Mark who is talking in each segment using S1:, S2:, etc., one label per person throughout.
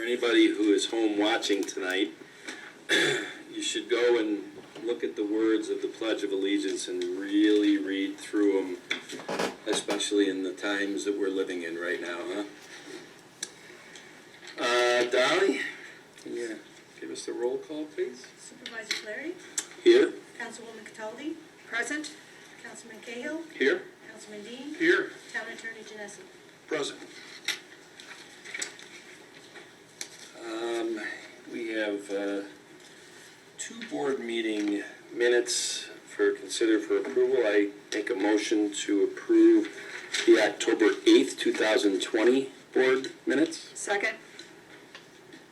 S1: anybody who is home watching tonight, you should go and look at the words of the Pledge of Allegiance and really read through them, especially in the times that we're living in right now, huh? Dolly, can you give us the roll call, please?
S2: Supervisor Flaherty.
S1: Here.
S2: Councilwoman Cataldi. Present. Councilman Cahill.
S1: Here.
S2: Councilman Dean.
S1: Here.
S2: Town Attorney Genesi.
S1: Present. We have two board meeting minutes considered for approval. I make a motion to approve the October 8th, 2020 board minutes.
S2: Second.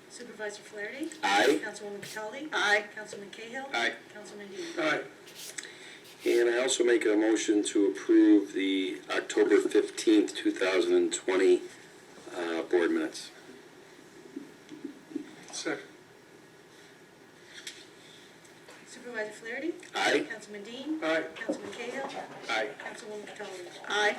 S2: Supervisor Flaherty.
S1: Aye.
S2: Councilwoman Cataldi.
S3: Aye.
S2: Councilman Cahill.
S1: Aye.
S2: Councilman Dean.
S1: Aye. And I also make a motion to approve the October 15th, 2020 board minutes. Second.
S2: Supervisor Flaherty.
S1: Aye.
S2: Councilman Dean.
S1: Aye.
S2: Councilman Cahill.
S1: Aye.
S2: Councilwoman Cataldi.
S3: Aye.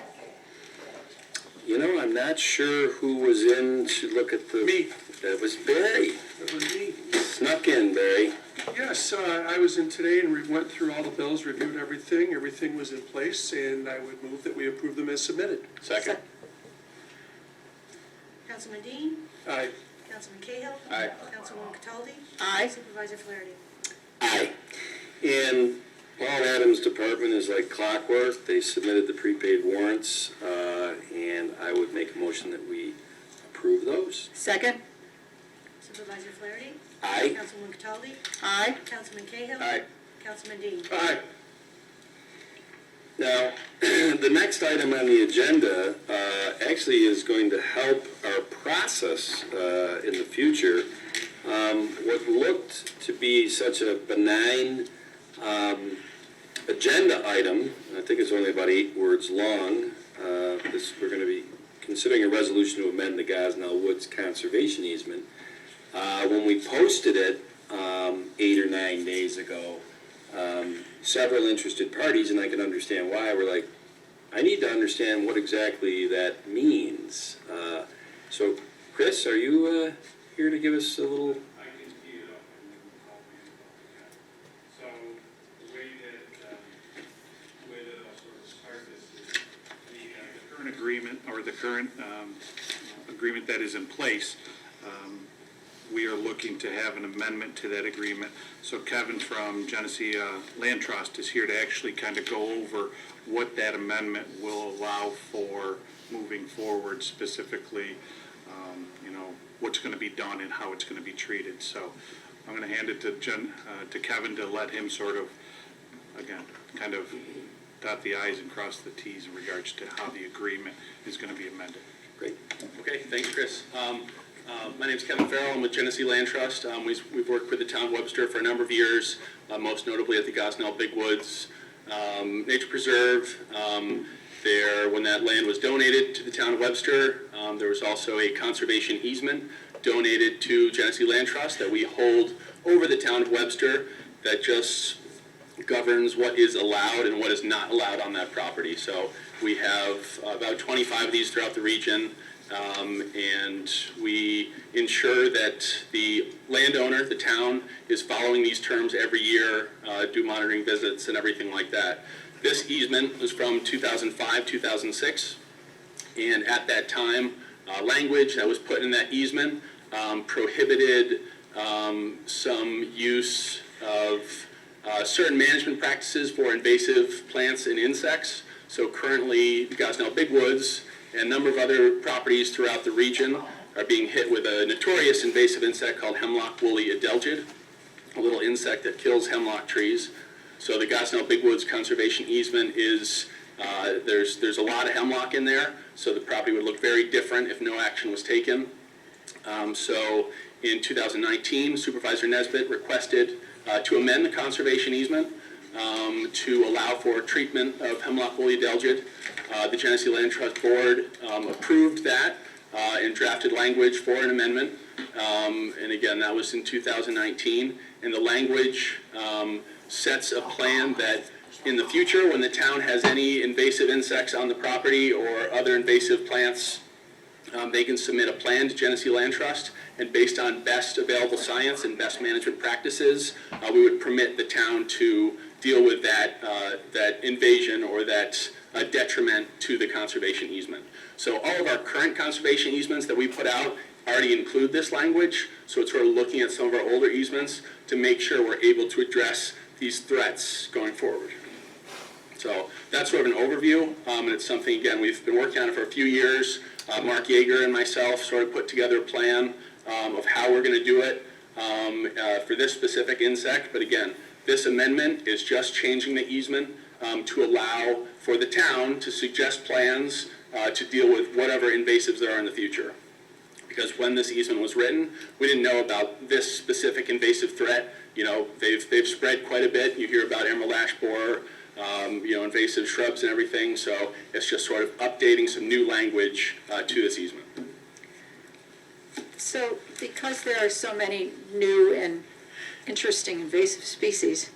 S1: You know, I'm not sure who was in to look at the...
S4: Me.
S1: That was Barry.
S4: That was me.
S1: Snuck in, Barry.
S4: Yes, I was in today and we went through all the bills, reviewed everything. Everything was in place, and I would move that we approve them as submitted.
S1: Second.
S2: Councilman Dean.
S4: Aye.
S2: Councilman Cahill.
S1: Aye.
S2: Councilwoman Cataldi.
S3: Aye.
S2: Supervisor Flaherty.
S1: Aye. And Paul Adams' department is like clockwork. They submitted the prepaid warrants, and I would make a motion that we approve those.
S3: Second.
S2: Supervisor Flaherty.
S1: Aye.
S2: Councilwoman Cataldi.
S3: Aye.
S2: Councilman Cahill.
S1: Aye.
S2: Councilman Dean.
S4: Aye.
S1: Now, the next item on the agenda actually is going to help our process in the future. What looked to be such a benign agenda item, I think it's only about 8 words long. We're going to be considering a resolution to amend the Gosnell Woods Conservation Easement. When we posted it 8 or 9 days ago, several interested parties, and I can understand why, were like, I need to understand what exactly that means. So, Chris, are you here to give us a little...
S5: I can tee it up and then we'll call me about that. So the way that I'll sort of start this is the current agreement, or the current agreement that is in place. We are looking to have an amendment to that agreement. So Kevin from Genesee Land Trust is here to actually kind of go over what that amendment will allow for moving forward, specifically, what's going to be done and how it's going to be treated. So I'm going to hand it to Kevin to let him sort of, again, kind of dot the i's and cross the t's in regards to how the agreement is going to be amended.
S1: Great.
S6: Okay, thanks, Chris. My name's Kevin Farrell. I'm with Genesee Land Trust. We've worked with the town of Webster for a number of years, most notably at the Gosnell Big Woods Nature Preserve. When that land was donated to the town of Webster, there was also a conservation easement donated to Genesee Land Trust that we hold over the town of Webster that just governs what is allowed and what is not allowed on that property. So we have about 25 of these throughout the region. And we ensure that the landowner, the town, is following these terms every year, do monitoring visits and everything like that. This easement was from 2005, 2006, and at that time, language that was put in that easement prohibited some use of certain management practices for invasive plants and insects. So currently, the Gosnell Big Woods and a number of other properties throughout the region are being hit with a notorious invasive insect called hemlock woolly adelgid, a little insect that kills hemlock trees. So the Gosnell Big Woods Conservation Easement is, there's a lot of hemlock in there, so the property would look very different if no action was taken. So in 2019, Supervisor Nesbitt requested to amend the conservation easement to allow for treatment of hemlock woolly adelgid. The Genesee Land Trust Board approved that and drafted language for an amendment. And again, that was in 2019. And the language sets a plan that in the future, when the town has any invasive insects on the property or other invasive plants They can submit a plan to Genesee Land Trust, and based on best available science and best management practices, we would permit the town to deal with that invasion or that detriment to the conservation easement. So all of our current conservation easements that we put out already include this language, so it's sort of looking at some of our older easements to make sure we're able to address these threats going forward. So that's sort of an overview, and it's something, again, we've been working on it for a few years. Mark Yeager and myself sort of put together a plan of how we're going to do it for this specific insect. But again, this amendment is just changing the easement to allow for the town to suggest plans to deal with whatever invasives there are in the future. Because when this easement was written, we didn't know about this specific invasive threat. You know, they've spread quite a bit. You hear about emerald ash borer, invasive shrubs and everything. So it's just sort of updating some new language to this easement.
S3: So because there are so many new and interesting invasive species,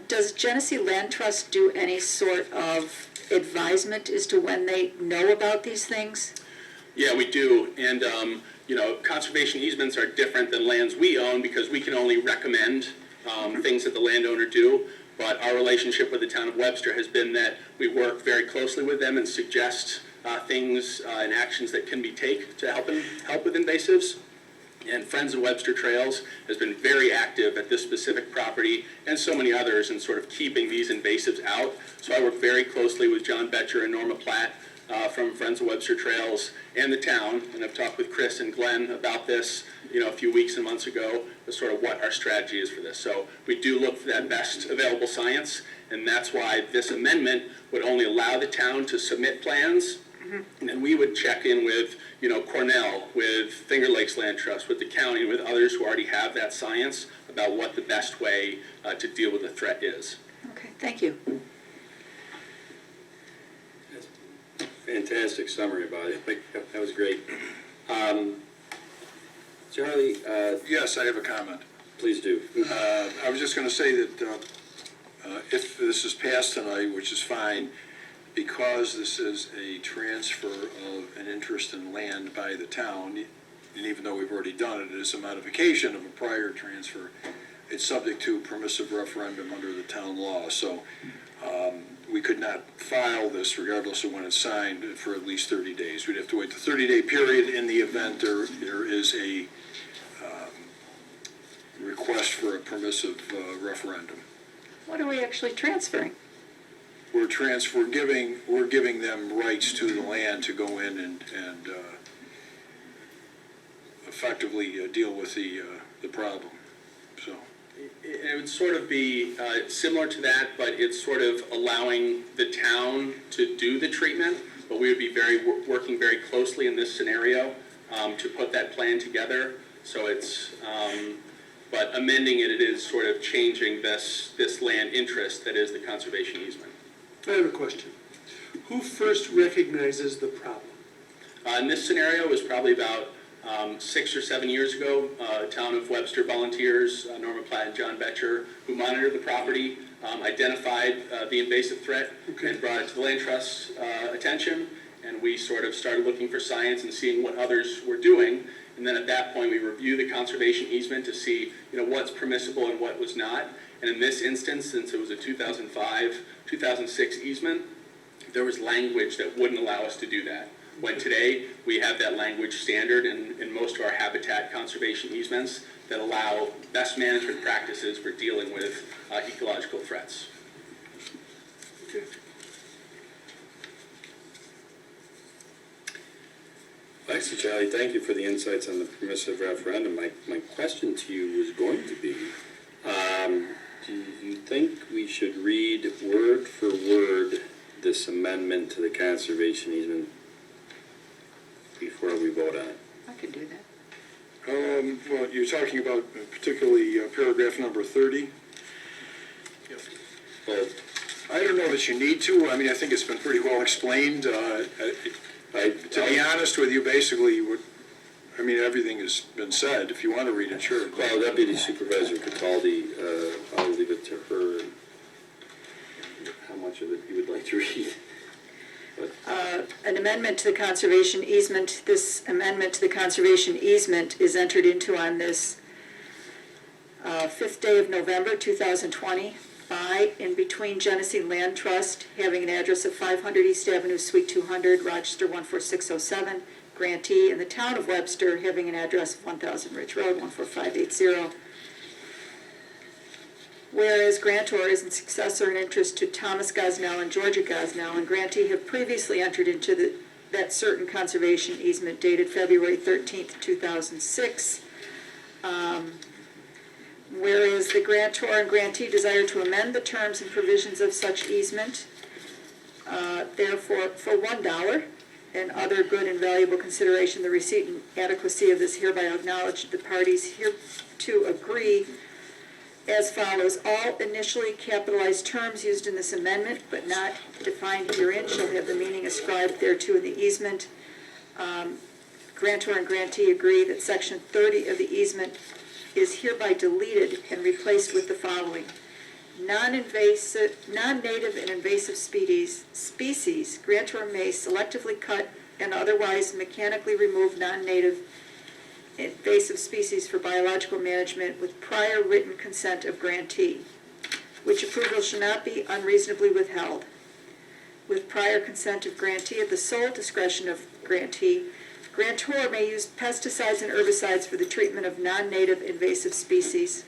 S3: does Genesee Land Trust do any sort of advisement as to when they know about these things?
S6: Yeah, we do. And, conservation easements are different than lands we own because we can only recommend things that the landowner do. But our relationship with the town of Webster has been that we work very closely with them and suggest things and actions that can be taken to help with invasives. And Friends of Webster Trails has been very active at this specific property and so many others in sort of keeping these invasives out. So I work very closely with John Betcher and Norma Platt from Friends of Webster Trails and the town, and I've talked with Chris and Glenn about this, a few weeks and months ago, as sort of what our strategy is for this. So we do look for that best available science, and that's why this amendment would only allow the town to submit plans, and then we would check in with, Cornell, with Finger Lakes Land Trust, with the county, with others who already have that science about what the best way to deal with the threat is.
S3: Okay, thank you.
S1: Fantastic summary about it. That was great. Charlie,
S7: Yes, I have a comment.
S1: please do.
S7: I was just going to say that if this is passed tonight, which is fine, because this is a transfer of an interest in land by the town, and even though we've already done it, it is a modification of a prior transfer, it's subject to permissive referendum under the town law. So we could not file this regardless of when it's signed for at least 30 days. We'd have to wait the 30-day period in the event there is a request for a permissive referendum.
S3: What are we actually transferring?
S7: We're giving them rights to the land to go in and effectively deal with the problem. So
S6: It would sort of be similar to that, but it's sort of allowing the town to do the treatment, but we would be working very closely in this scenario to put that plan together. So it's, but amending it is sort of changing this land interest that is the conservation easement.
S4: I have a question. Who first recognizes the problem?
S6: In this scenario, it was probably about 6 or 7 years ago. A town of Webster volunteers, Norma Platt and John Betcher, who monitored the property, identified the invasive threat and brought it to the Land Trust's attention. And we sort of started looking for science and seeing what others were doing. And then at that point, we reviewed the conservation easement to see, what's permissible and what was not. And in this instance, since it was a 2005, 2006 easement, there was language that wouldn't allow us to do that. When today, we have that language standard in most of our habitat conservation easements that allow best management practices for dealing with ecological threats.
S4: Okay.
S1: Actually, Charlie, thank you for the insights on the permissive referendum. My question to you was going to be, do you think we should read word for word this amendment to the conservation easement before we vote on it?
S3: I could do that.
S7: well, you're talking about particularly paragraph number 30.
S1: Well,
S7: I don't know that you need to. I mean, I think it's been pretty well explained. To be honest with you, basically, everything has been said. If you want to read it, sure.
S1: Well, Deputy Supervisor Cataldi, I'll leave it to her how much of it you would like to read.
S3: An amendment to the conservation easement. This amendment to the conservation easement is entered into on this 5th day of November, 2020, by and between Genesee Land Trust, having an address of 500 East Avenue, Suite 200, Rochester 14607, grantee, and the town of Webster, having an address of 1000 Ridge Road, 14580. Whereas grantor is in successor in interest to Thomas Gosnell and Georgia Gosnell, and grantee have previously entered into that certain conservation easement dated February 13th, 2006. Whereas the grantor and grantee desire to amend the terms and provisions of such easement, therefore, for $1 and other good and valuable consideration, the receipt and adequacy of this hereby acknowledged, the parties hereto agree as follows. All initially capitalized terms used in this amendment, but not defined herein, shall have the meaning ascribed thereto in the easement. Grantor and grantee agree that section 30 of the easement is hereby deleted and replaced with the following. Non-native and invasive species, grantor may selectively cut and otherwise mechanically remove non-native invasive species for biological management with prior written consent of grantee, which approval shall not be unreasonably withheld. With prior consent of grantee at the sole discretion of grantee, grantor may use pesticides and herbicides for the treatment of non-native invasive species.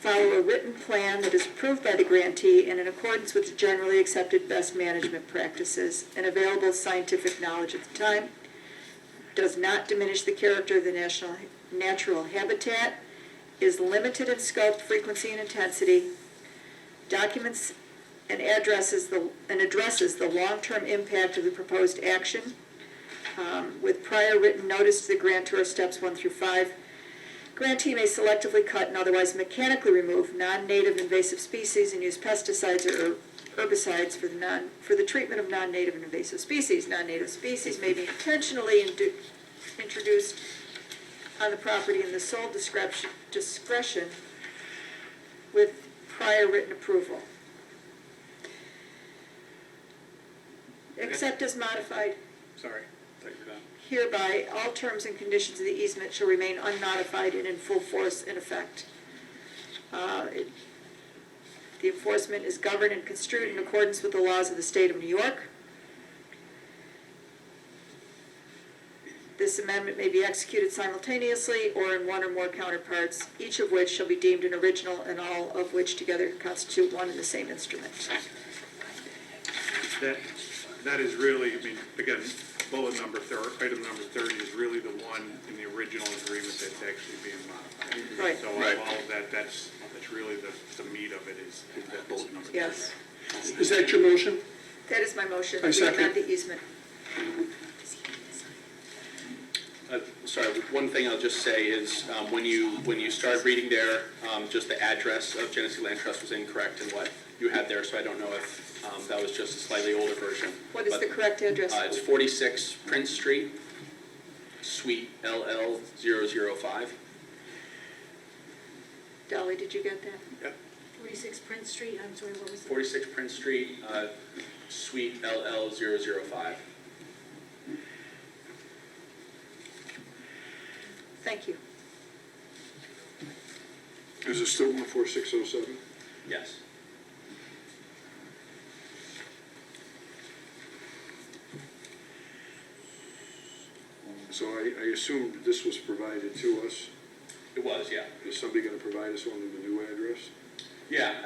S3: Follow a written plan that is approved by the grantee and in accordance with the generally accepted best management practices and available scientific knowledge at the time. Does not diminish the character of the natural habitat, is limited in scope, frequency, and intensity, documents and addresses the long-term impact of the proposed action, with prior written notice to the grantor, steps 1 through 5. Grantee may selectively cut and otherwise mechanically remove non-native invasive species and use pesticides or herbicides for the treatment of non-native and invasive species. Non-native species may be intentionally introduced on the property in the sole discretion with prior written approval. Except as modified.
S5: Sorry, thought you were done.
S3: Hereby, all terms and conditions of the easement shall remain unmodified and in full force and effect. The enforcement is governed and construed in accordance with the laws of the state of New York. This amendment may be executed simultaneously or in one or more counterparts, each of which shall be deemed an original and all of which together constitute one and the same instrument.
S5: That is really, I mean, again, item number 30 is really the one in the original agreement that's actually being modified.
S3: Right.
S5: So
S1: Right.
S5: all of that's really the meat of it is that bullet number 30.
S3: Yes,
S4: Is that your motion?
S3: that is my motion.
S4: I second.
S3: We amend the easement.
S6: Sorry, one thing I'll just say is, when you start reading there, just the address of Genesee Land Trust was incorrect in what you had there, so I don't know if that was just a slightly older version.
S3: What is
S6: But,
S3: the correct address?
S6: It's 46 Prince Street, Suite LL 005.
S3: Dolly, did you get that?
S2: 46 Prince Street, I'm sorry, what was it?
S6: 46 Prince Street, Suite LL 005.
S3: Thank you.
S7: Is it still 14607?
S6: Yes.
S7: So I assume this was provided to us.
S6: It was, yeah.
S7: Is somebody going to provide us one with the new address?
S6: Yeah,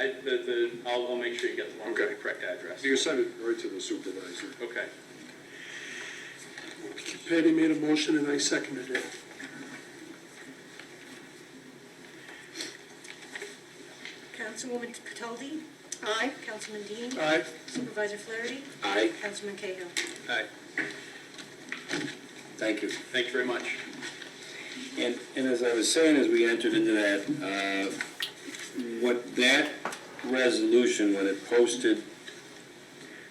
S6: I'll make sure you get the one with
S7: Okay.
S6: the correct address.
S7: You can send it right to the supervisor.
S6: Okay.
S4: Patty made a motion and I seconded it.
S2: Councilwoman Cataldi?
S3: Aye.
S2: Councilman Dean?
S4: Aye.
S2: Supervisor Flaherty?
S1: Aye.
S2: Councilman Cahill?
S6: Aye.
S1: Thank you.
S6: Thank you very much.
S1: And as I was saying, as we entered into that, what that resolution, when it posted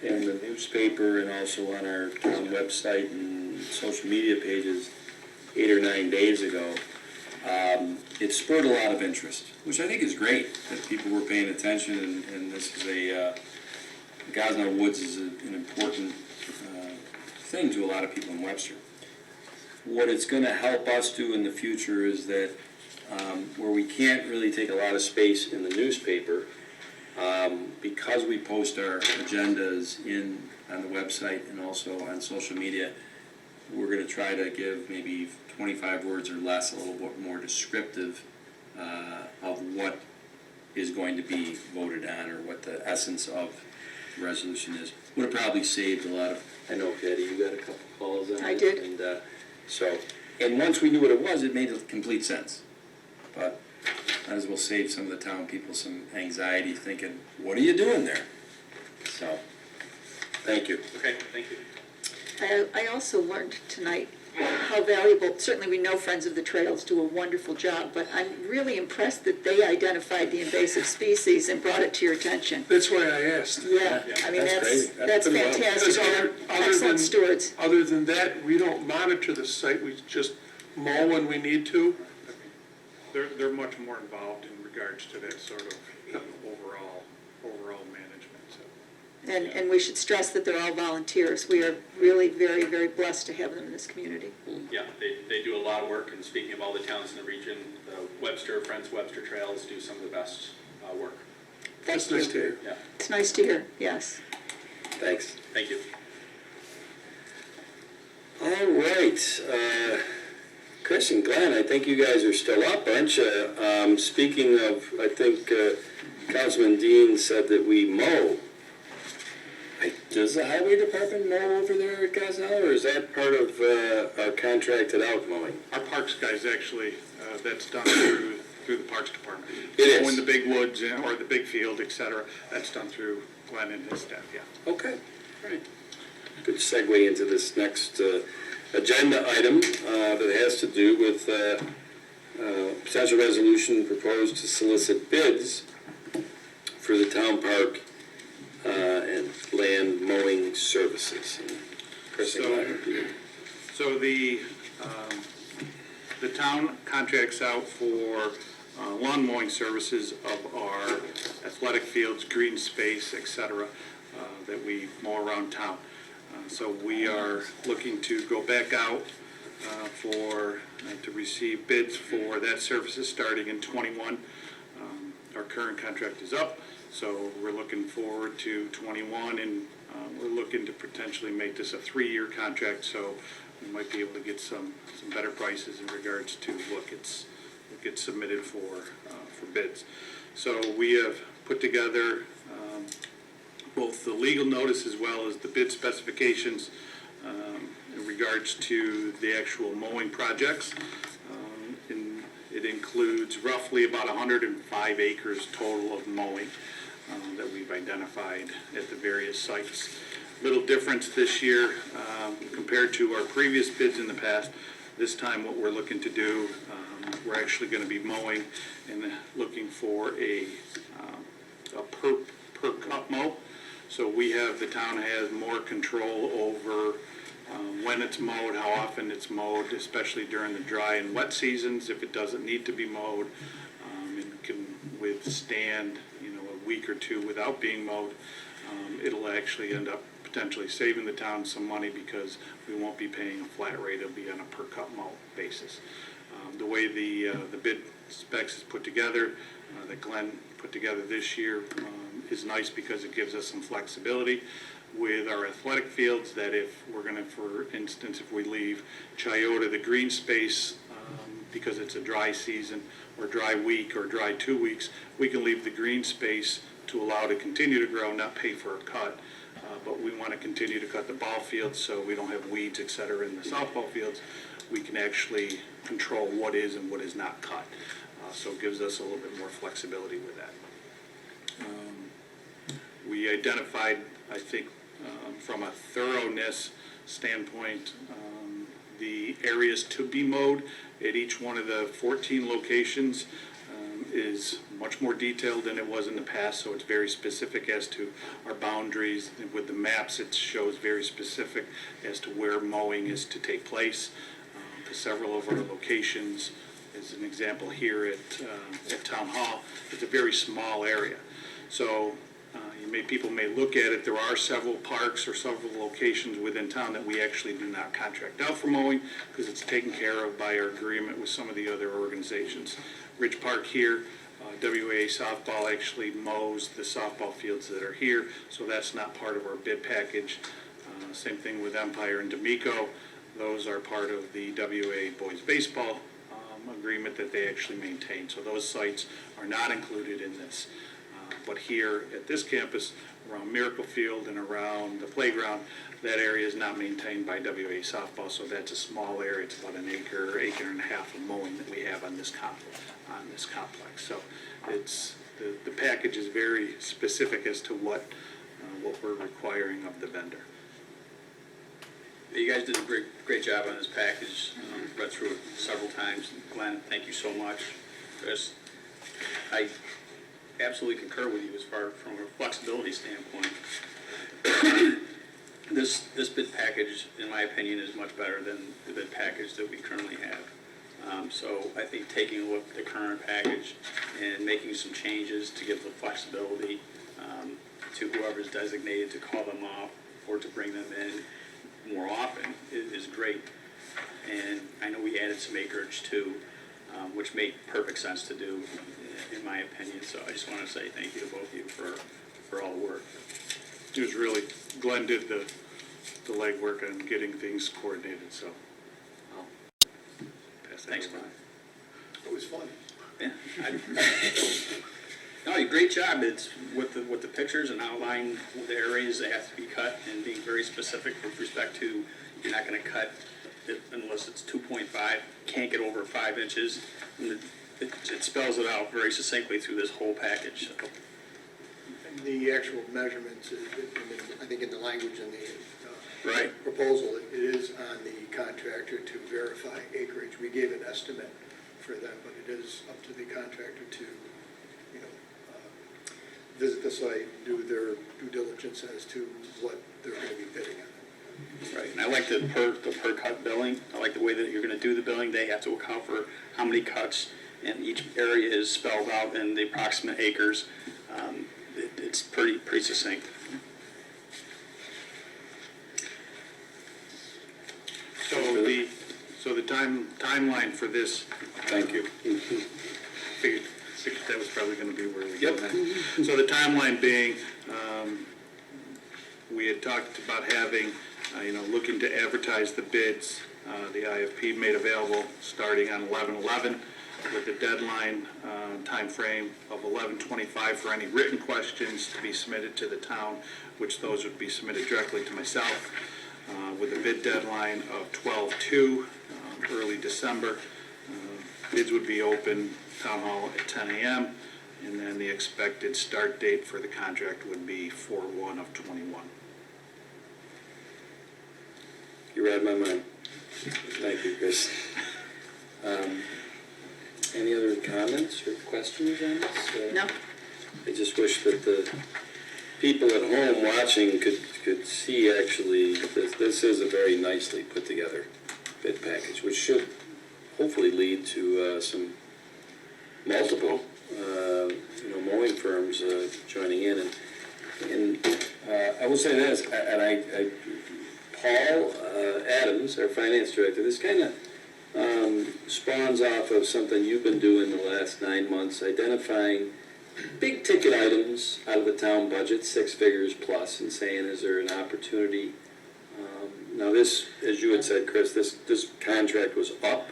S1: in the newspaper and also on our town website and social media pages 8 or 9 days ago, it spurred a lot of interest, which I think is great, that people were paying attention, and this is Gosnell Woods is an important thing to a lot of people in Webster. What it's gonna help us do in the future is that, where we can't really take a lot of space in the newspaper, because we post our agendas on the website and also on social media, we're gonna try to give maybe 25 words or less, a little bit more descriptive of what is going to be voted on, or what the essence of the resolution is. Would have probably saved a lot of, I know, Patty, you got a couple calls on it.
S3: I did.
S1: And and once we knew what it was, it made complete sense. But might as well save some of the town people some anxiety thinking, what are you doing there? So, thank you.
S6: Okay, thank you.
S3: I also learned tonight how valuable, certainly we know Friends of the Trails do a wonderful job, but I'm really impressed that they identified the invasive species and brought it to your attention.
S4: That's why I asked.
S3: Yeah, I mean,
S1: That's crazy.
S3: that's
S1: pretty well.
S3: fantastic.
S4: Because
S3: They're
S4: other
S3: excellent
S4: than-
S3: stewards.
S4: Other than that, we don't monitor the site, we just mow when we need to.
S5: They're much more involved in regards to that sort of overall management, so.
S3: And we should stress that they're all volunteers. We are really very, very blessed to have them in this community.
S6: Yeah, they do a lot of work, and speaking of all the towns in the region, Friends Webster Trails do some of the best work.
S4: That's
S3: Thank
S4: nice to
S3: you.
S4: hear.
S6: Yeah,
S3: It's nice to hear, yes.
S1: Thanks.
S6: thank you.
S1: All right, Chris and Glenn, I think you guys are still up, aren't you? Speaking of, I think Councilman Dean said that we mow. Does the highway department mow over there at Gosnell, or is that part of our contracted out mowing?
S5: Our parks guys actually, that's done through the Parks Department.
S1: It is.
S5: So in the big woods or the big field, et cetera, that's done through Glenn and his staff, yeah.
S1: Okay, all right. Good segue into this next agenda item that has to do with potential resolution proposed to solicit bids for the town park and land mowing services. Chris and Glenn.
S5: So the town contracts out for lawn mowing services of our athletic fields, green space, et cetera, that we mow around town. So we are looking to go back out to receive bids for that services starting in '21. Our current contract is up, so we're looking forward to '21, and we're looking to potentially make this a 3-year contract, so we might be able to get some better prices in regards to what gets submitted for bids. So we have put together both the legal notice as well as the bid specifications in regards to the actual mowing projects. It includes roughly about 105 acres total of mowing that we've identified at the various sites. Little difference this year compared to our previous bids in the past. This time what we're looking to do, we're actually going to be mowing and looking for a per cut mow. So the town has more control over when it's mowed, how often it's mowed, especially during the dry and wet seasons. If it doesn't need to be mowed, it can withstand, a week or two without being mowed. It'll actually end up potentially saving the town some money because we won't be paying a flat rate. It'll be on a per cut mow basis. The way the bid specs is put together, that Glenn put together this year, is nice because it gives us some flexibility with our athletic fields, that if we're going to, for instance, if we leave Chiota, the green space, because it's a dry season or dry week or dry 2 weeks, we can leave the green space to allow to continue to grow, not pay for a cut. But we want to continue to cut the ball fields so we don't have weeds, et cetera, in the softball fields. We can actually control what is and what is not cut. So it gives us a little bit more flexibility with that. We identified, I think, from a thoroughness standpoint, the areas to be mowed at each one of the 14 locations is much more detailed than it was in the past, so it's very specific as to our boundaries. With the maps, it shows very specific as to where mowing is to take place. For several of our locations, as an example here at Town Hall, it's a very small area. So you people may look at it, there are several parks or several locations within town that we actually do not contract out for mowing because it's taken care of by our agreement with some of the other organizations. Ridge Park here, WA softball actually mows the softball fields that are here, so that's not part of our bid package. Same thing with Empire and D'Amico. Those are part of the WA boys baseball agreement that they actually maintain. So those sites are not included in this. But here at this campus, around Miracle Field and around the playground, that area is not maintained by WA softball, so that's a small area. It's about an acre and a half of mowing that we have on this complex. So it's, the package is very specific as to what we're requiring of the vendor.
S8: You guys did a great job on this package. Read through it several times. Glenn, thank you so much. Chris, I absolutely concur with you as far from a flexibility standpoint. This bid package, in my opinion, is much better than the bid package that we currently have. So I think taking a look at the current package and making some changes to give the flexibility to whoever's designated to call them off or to bring them in more often is great. And I know we added some acreage too, which made perfect sense to do, in my opinion. So I just want to say thank you to both of you for all the work.
S5: It was really, Glenn did the legwork on getting things coordinated, so I'll pass that
S8: Thanks,
S5: over.
S8: Glenn.
S7: It was fun.
S8: Yeah. No, great job. It's with the pictures and outlining the areas that have to be cut and being very specific with respect to you're not going to cut it unless it's 2.5, can't get over 5 inches. And it spells it out very succinctly through this whole package.
S9: And the actual measurements, I think in the language in the
S8: Right.
S9: proposal, it is on the contractor to verify acreage. We gave an estimate for them, but it is up to the contractor to, visit the site, do their due diligence as to what they're going to be bidding on.
S8: Right, and I like the per cut billing. I like the way that you're going to do the billing. They have to account for how many cuts, and each area is spelled out in the approximate acres. It's pretty succinct.
S5: So the timeline for this,
S1: Thank you.
S5: figured that was probably going to be where we go next. So the timeline being, we had talked about having, looking to advertise the bids, the IFP made available starting on 11/11 with the deadline timeframe of 11/25 for any written questions to be submitted to the town, which those would be submitted directly to myself, with a bid deadline of 12/2, early December. Bids would be open, town hall at 10 a.m., and then the expected start date for the contract would be 4/1/21.
S1: You read my mind. Thank you, Chris. Any other comments or questions on this?
S3: No?
S1: I just wish that the people at home watching could see actually, this is a very nicely put together bid package, which should hopefully lead to some multiple, mowing firms joining in. And I will say this, and Paul Adams, our finance director, this kind of spawns off of something you've been doing the last 9 months, identifying big ticket items out of the town budget, 6 figures plus, and saying, is there an opportunity? Now this, as you had said, Chris, this contract was up,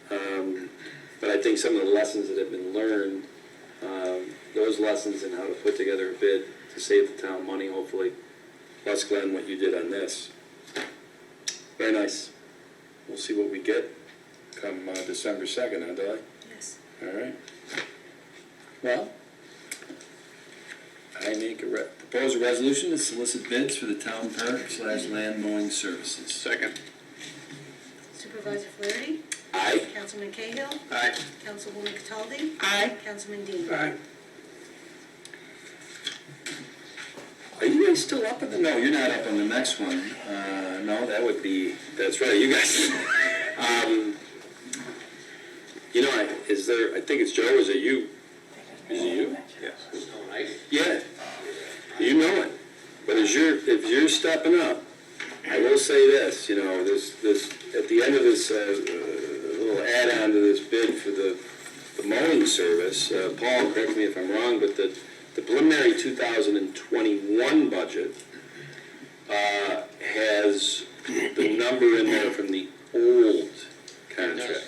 S1: but I think some of the lessons that have been learned, those lessons in how to put together a bid to save the town money, hopefully, plus Glenn, what you did on this. Very nice. We'll see what we get come December 2nd, huh, Dolly?
S2: Yes.
S1: All right. Well, I make propose a resolution to solicit bids for the town park/land mowing services.
S8: Second.
S2: Supervisor Flaherty?
S1: Aye.
S2: Councilman Cahill?
S8: Aye.
S2: Councilwoman Cataldi?
S3: Aye.
S2: Councilman Dean?
S4: Aye.
S1: Are you guys still up on the, no, you're not up on the next one. No, that would be, that's right, you guys. I think it's Joe, is it you? Is it you?
S8: Yes.
S1: Yeah. You know it. But if you're stepping up, I will say this, you know, at the end of this, little add-on to this bid for the mowing service, Paul, correct me if I'm wrong, but the preliminary 2021 budget, has the number in there from the old contract.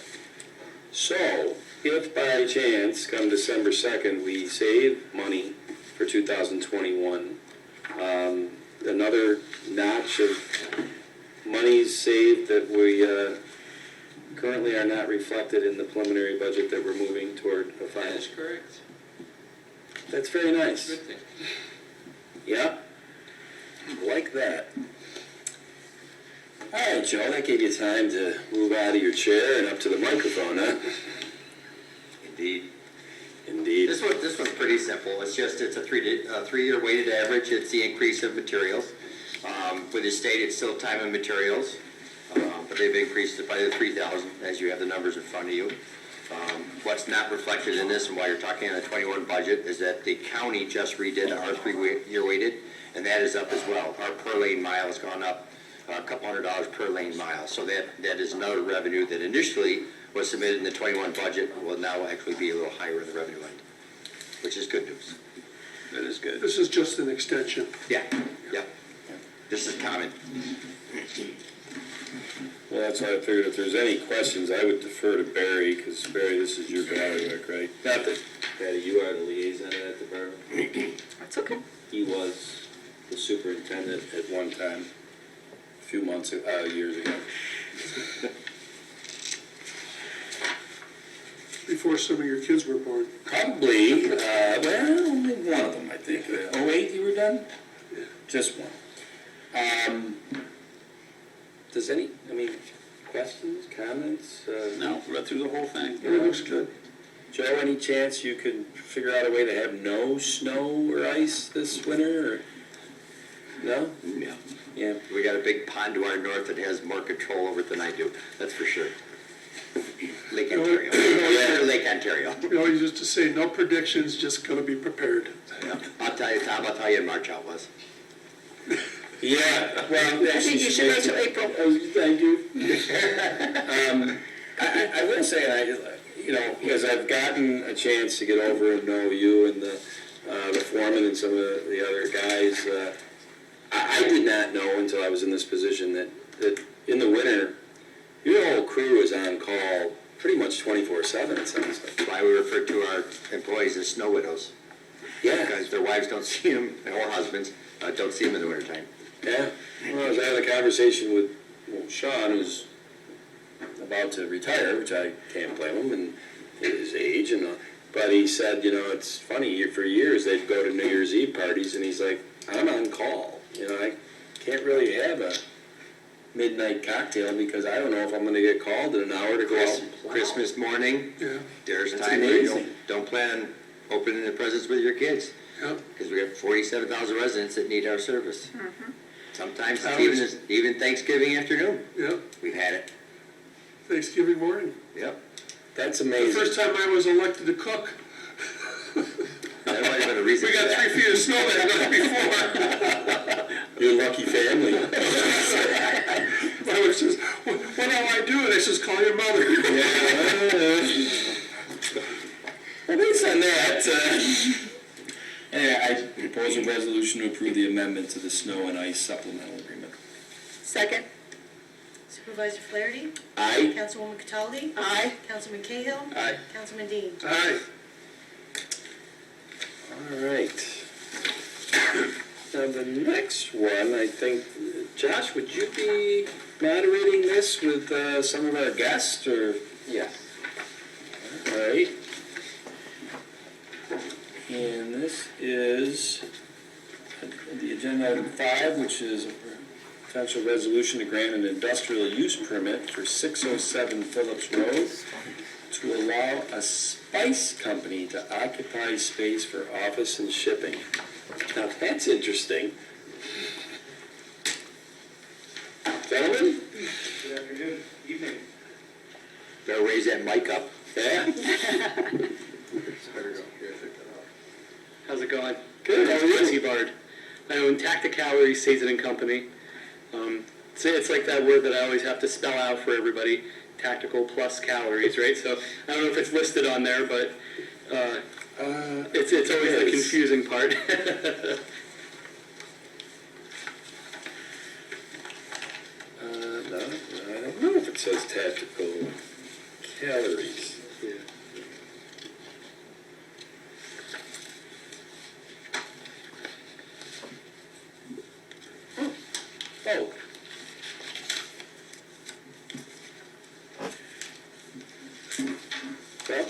S1: So, if by chance, come December 2nd, we save money for 2021, another notch of monies saved that we currently are not reflected in the preliminary budget that we're moving toward a final.
S6: That is correct.
S1: That's very nice.
S6: Good thing.
S1: Yeah, like that. All right, Joe, that gave you time to move out of your chair and up to the microphone, huh?
S10: Indeed.
S1: Indeed.
S10: This one's pretty simple. It's a three-year weighted average. It's the increase of materials. With the state, it's still time and materials, but they've increased it by the 3,000, as you have the numbers in front of you. What's not reflected in this, and why you're talking on the 21 budget, is that the county just redid our three-year weighted, and that is up as well. Our per lane mile has gone up a couple $100 per lane mile. So that is another revenue that initially was submitted in the 21 budget, will now actually be a little higher in the revenue line, which is good news.
S1: That is good.
S4: This is just an extension.
S10: Yeah. This is common.
S1: Well, that's why I figured if there's any questions, I would defer to Barry, because Barry, this is your bailiwick, right? Not that, Patty, you are the liaison of that department.
S3: That's okay.
S1: He was the superintendent at one time, a few years ago.
S4: Before some of your kids were born.
S1: Probably, well, only one of them, I think. 08 you were done? Just one. Does questions, comments?
S8: No, read through the whole thing.
S4: It looks good.
S1: Joe, any chance you could figure out a way to have no snow or ice this winter, or? No?
S10: Yeah.
S1: Yeah.
S10: We got a big pond to our north that has more control over it than I do, that's for sure. Lake Ontario. Lake Ontario.
S4: We always used to say, no predictions, just gonna be prepared.
S10: Yeah. I'll tell you, Tom, I'll tell you in March how it was.
S1: Yeah, well,
S3: I think you should wait till April.
S1: Thank you. I will say, as I've gotten a chance to get over and know you and the foreman and some of the other guys, I did not know until I was in this position that in the winter, your whole crew is on call pretty much 24/7, it sounds like.
S10: That's why we refer to our employees as snow widows.
S1: Yeah.
S10: Because their wives don't see them, or husbands don't see them in the wintertime.
S1: Yeah, well, I was having a conversation with Sean, who's about to retire, which I can't blame him, and his age, but he said, it's funny, for years they'd go to New Year's Eve parties, and he's like, I'm on call, I can't really have a midnight cocktail because I don't know if I'm gonna get called in an hour to go out and plow.
S10: Christmas morning,
S4: Yeah,
S10: there's
S1: That's
S10: time where you
S1: amazing.
S10: don't plan opening the presents with your kids.
S4: yeah.
S10: Because we have 47,000 residents that need our service. Sometimes
S4: I
S10: it's
S4: was-
S10: even Thanksgiving afternoon,
S4: Yeah,
S10: we've had it.
S4: Thanksgiving morning.
S10: Yep.
S1: That's
S4: The
S1: amazing.
S4: first time I was elected to cook,
S10: That might have been a reason
S4: we
S10: for
S4: got
S10: that.
S4: 3 feet of snow that night before.
S1: Your lucky family.
S4: My wife says, what do I do? And I says, call your mother.
S1: Well, based on that, anyway, I propose a resolution to approve the amendment to the snow and ice supplemental agreement.
S3: Second?
S2: Supervisor Flaherty?
S1: Aye.
S2: Councilwoman Cataldi?
S3: Aye.
S2: Councilman Cahill?
S1: Aye.
S2: Councilman Dean?
S4: Aye.
S1: All right. Now, the next one, I think, Josh, would you be moderating this with some of our guests, or?
S10: Yeah.
S1: All right. And this is the agenda item 5, which is a potential resolution to grant an industrial use permit for 607 Phillips Road to allow a spice company to occupy space for office and shipping. Now, that's interesting. Gentlemen?
S11: Good afternoon, evening.
S10: Better raise that mic up.
S1: Yeah?
S11: How's it going?
S1: Good, how are you?
S11: Tracy Bard.
S12: I own Tacticalory Seasoning Company. It's like that word that I always have to spell out for everybody, tactical plus calories, right? So I don't know if it's listed on there, but it's always the confusing part.
S1: No, I don't know if it says tactical calories.
S12: Yeah.
S1: Oh. Well,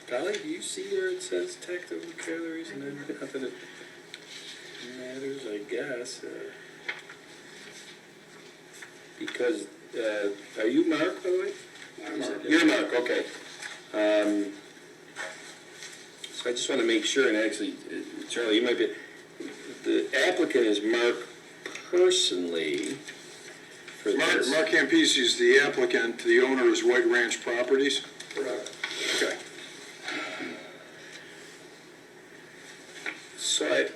S1: Dolly, do you see where it says tactical calories and then not that it matters, I guess. Because, are you Mark, by the way?
S8: I'm Mark.
S1: You're Mark, okay. So I just want to make sure, and actually, Charlie, you might be, the applicant is Mark personally for this.
S7: Mark Campisi is the applicant, the owner is White Ranch Properties?
S9: Correct.
S7: Okay.
S1: So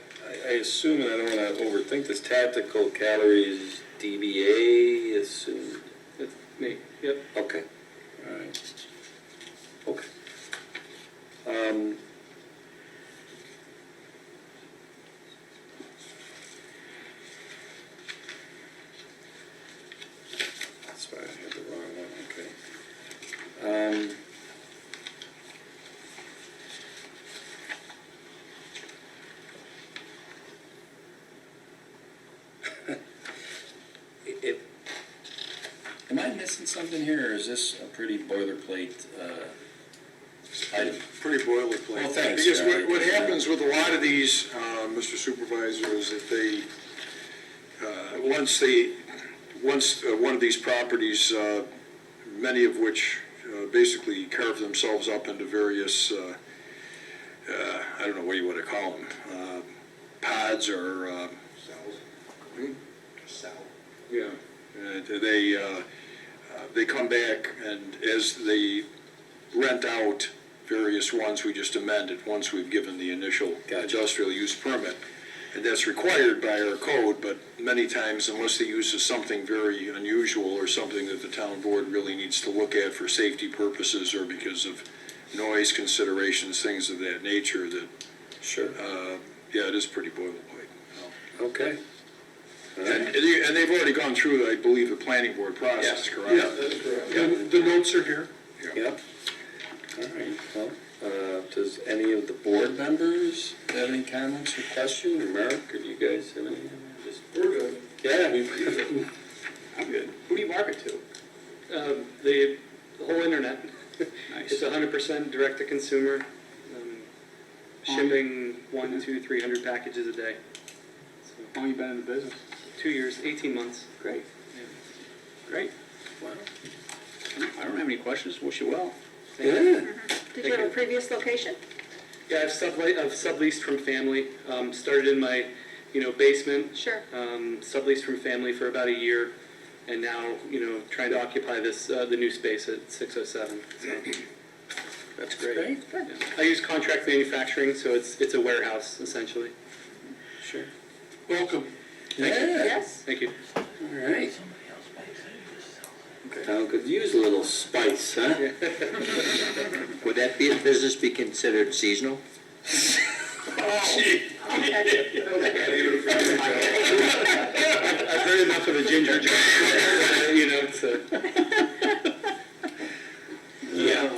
S1: I assume, and I don't want to overthink this, tactical calories, DBA, assumed?
S12: That's me. Yep.
S1: Okay, all right. Okay. That's why I had the wrong one, okay. It, am I missing something here, or is this a pretty boilerplate item?
S7: Pretty boilerplate.
S1: Well, thanks,
S7: Because
S1: Charlie.
S7: what happens with a lot of these, Mr. Supervisor, is that they, once one of these properties, many of which basically carve themselves up into various, I don't know what you want to call them, pods or,
S9: Cell.
S7: yeah, they come back, and as they rent out various ones, we just amend it once we've given the initial industrial use permit. And that's required by our code, but many times, unless the use is something very unusual or something that the town board really needs to look at for safety purposes or because of noise considerations, things of that nature, that,
S1: Sure.
S7: yeah, it is pretty boilerplate.
S1: Okay. All
S7: And
S1: right.
S7: and they've already gone through, I believe, the planning board process, correct?
S4: Yeah, the notes are here.
S1: Yep. All right, well, does any of the board members have any comments or questions, or Mark, or do you guys have any?
S11: We're good.
S1: Yeah.
S8: I'm good.
S12: Who do you market to? The whole internet.
S8: Nice.
S12: It's 100% direct to consumer. Shipping 100, 200, 300 packages a day. So,
S8: How long you been in the business?
S12: 2 years, 18 months.
S8: Great.
S12: Yeah.
S8: Great.
S1: Wow.
S8: I don't have any questions. Wish you well.
S1: Yeah.
S2: Did you have a previous location?
S12: Yeah, I've subleased from family. Started in my, basement.
S2: Sure.
S12: Subleased from family for about a year, and now, trying to occupy this the new space at 607. So,
S1: That's great.
S12: yeah. I use contract manufacturing, so it's a warehouse essentially.
S1: Sure.
S4: Welcome.
S1: Yeah.
S2: Yes.
S12: Thank you.
S1: All right. Town could use a little spice, huh?
S10: Would that business be considered seasonal?
S12: I've heard enough of the ginger joke.
S1: Yeah.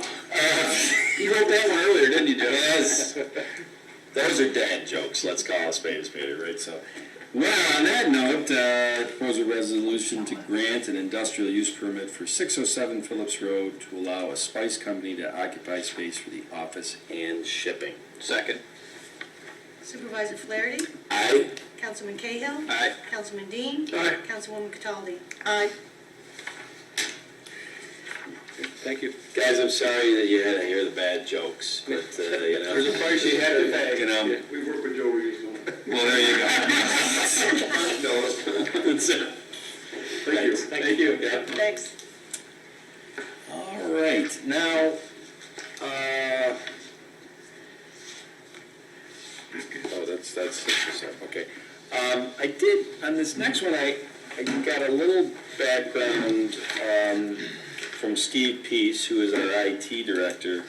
S8: You wrote that one earlier, didn't you, Joe?
S1: Yes. Those are dad jokes, let's call a spade, right? So, well, on that note, propose a resolution to grant an industrial use permit for 607 Phillips Road to allow a spice company to occupy space for the office and shipping.
S8: Second.
S2: Supervisor Flaherty?
S1: Aye.
S2: Councilman Cahill?
S8: Aye.
S2: Councilman Dean?
S4: Aye.
S2: Councilwoman Cataldi?
S3: Aye.
S12: Thank you.
S1: Guys, I'm sorry that you had to hear the bad jokes, but,
S8: There's a price you have to pay.
S11: We work with Joe Reeves.
S1: Well, there you go. That's it.
S12: Thank you.
S8: Thank you.
S1: Yeah.
S2: Thanks.
S1: All right, now, oh, that's that's 6%, okay. I did, on this next one, I got a little background from Steve Peace, who is our IT director.